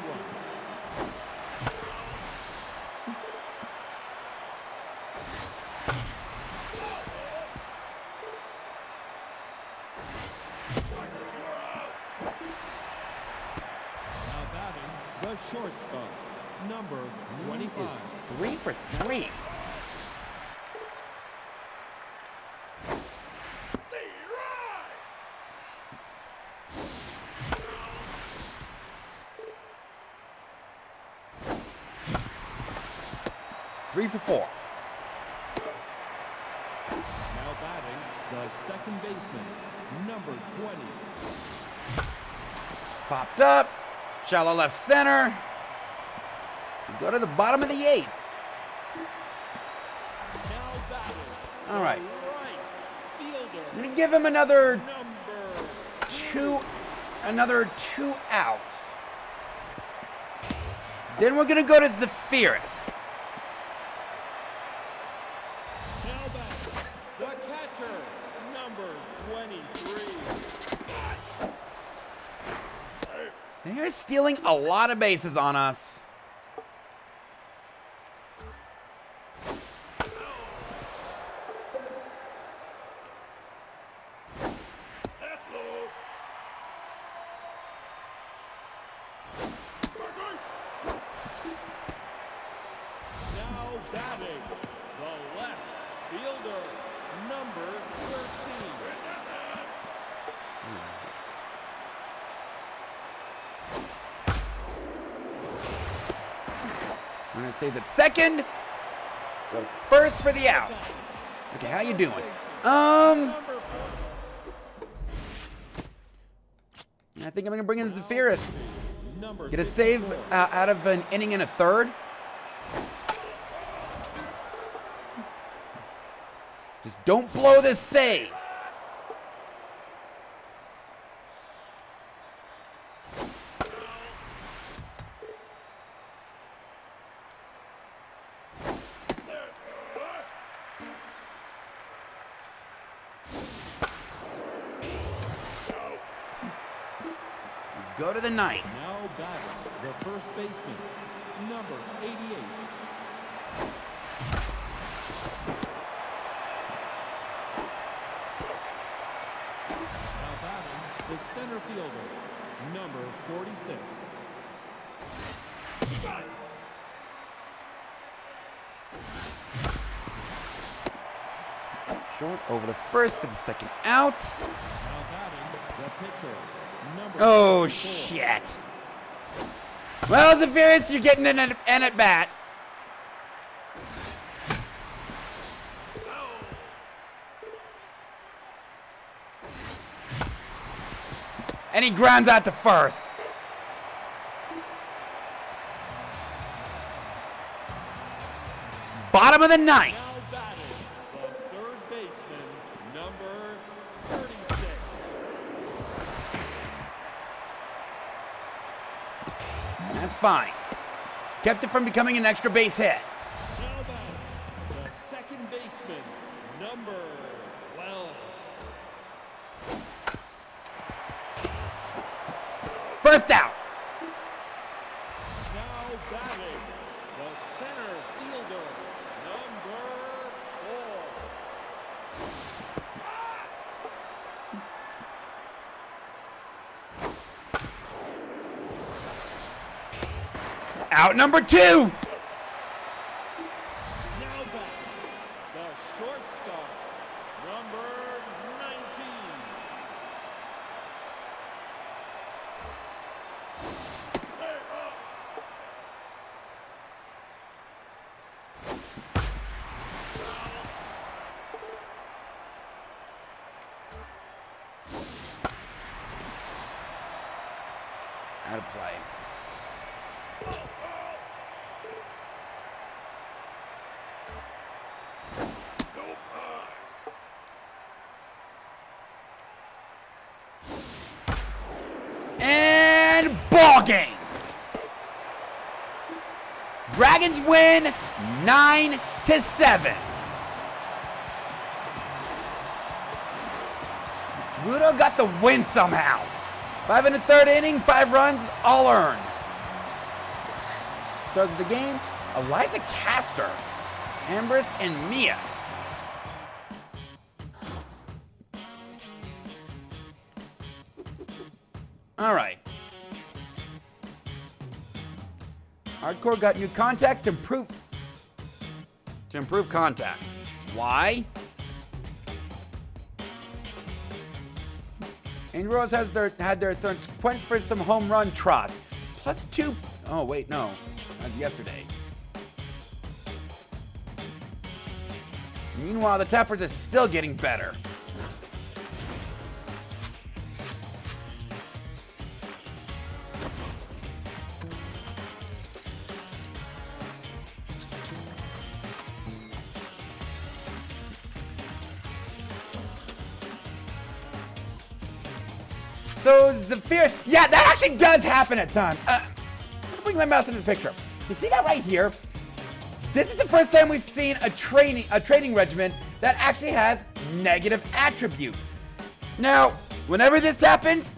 Now batting, the shortstop, number 25. Is 3 for 3. Three for 4. Now batting, the second baseman, number 20. Popped up. Shallow left center. We go to the bottom of the 8th. Now batting, All right. the right fielder, I'm going to give him another number 2 outs. Then we're going to go to Zephyrus. Now batting, the catcher, number 23. They're stealing a lot of bases on us. That's low. Now batting, the left fielder, number 13. Runner stays at second. Go to first for the out. Okay, how you doing? Number 4. I think I'm going to bring in Zephyrus. Number Get a save 54. out of an inning and a third. Just don't blow this save. Go to the ninth. Now batting, the first baseman, number 88. Now batting, the center fielder, number 46. Short over to first for the second out. Now batting, the pitcher, number Oh, 54. shit. Well, Zephyrus, you're getting an at bat. And he grounds out to first. Bottom of the ninth. Now batting, the third baseman, number 36. That's fine. kept it from becoming an extra base hit. Now back, the second baseman, number 12. First out. Now batting, the center fielder, number 4. Out number 2. Now back, the shortstop, number 19. Out of play. And ball game. Dragons win 9-7. Rudo got the win somehow. 5 1/3 inning, 5 runs, all earned. Starts of the game, Eliza Castor, Ambrose, and Mia. All right. Hardcore got new contacts to improve contact. Why? Angel Rose had their thirst quenched for some home run trots. +2. Oh wait, no, that was yesterday. Meanwhile, the Tappers is still getting better. So Zephyrus, yeah, that actually does happen at times. I'm gonna bring my mouse into the picture. You see that right here? This is the first time we've seen a training regimen that actually has negative attributes. Now, whenever this happens,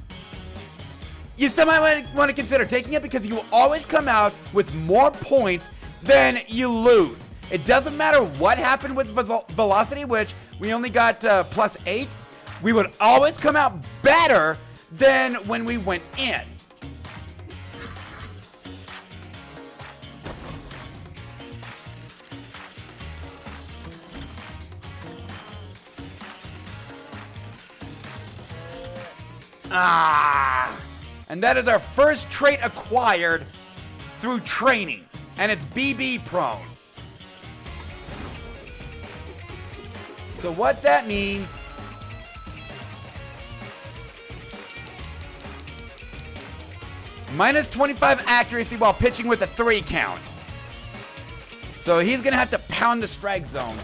you still might want to consider taking it because you will always come out with more points than you lose. It doesn't matter what happened with velocity, which we only got +8. We would always come out better than when we went in. And that is our first trait acquired through training, and it's BB prone. So what that means, -25 accuracy while pitching with a 3 count. So he's gonna have to pound the strike zone.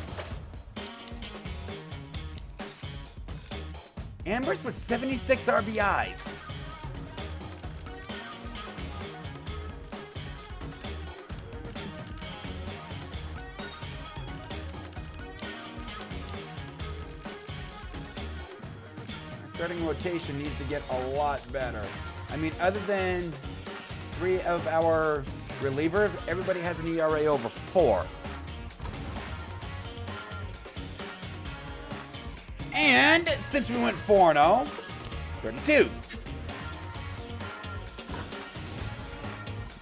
Amherst with 76 RBIs. Starting rotation needs to get a lot better. I mean, other than 3 of our relievers, everybody has an ERA over 4. And since we went 4-0, 32.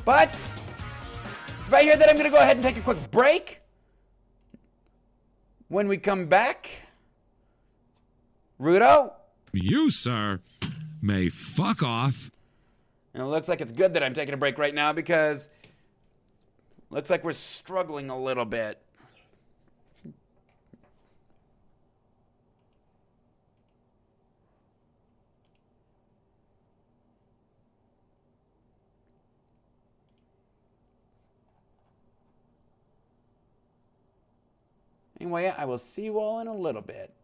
But it's about here that I'm going to go ahead and take a quick break. When we come back, Rudo. You, sir, may fuck off. And it looks like it's good that I'm taking a break right now because it looks like we're struggling a little bit. Anyway, I will see you all in a little bit.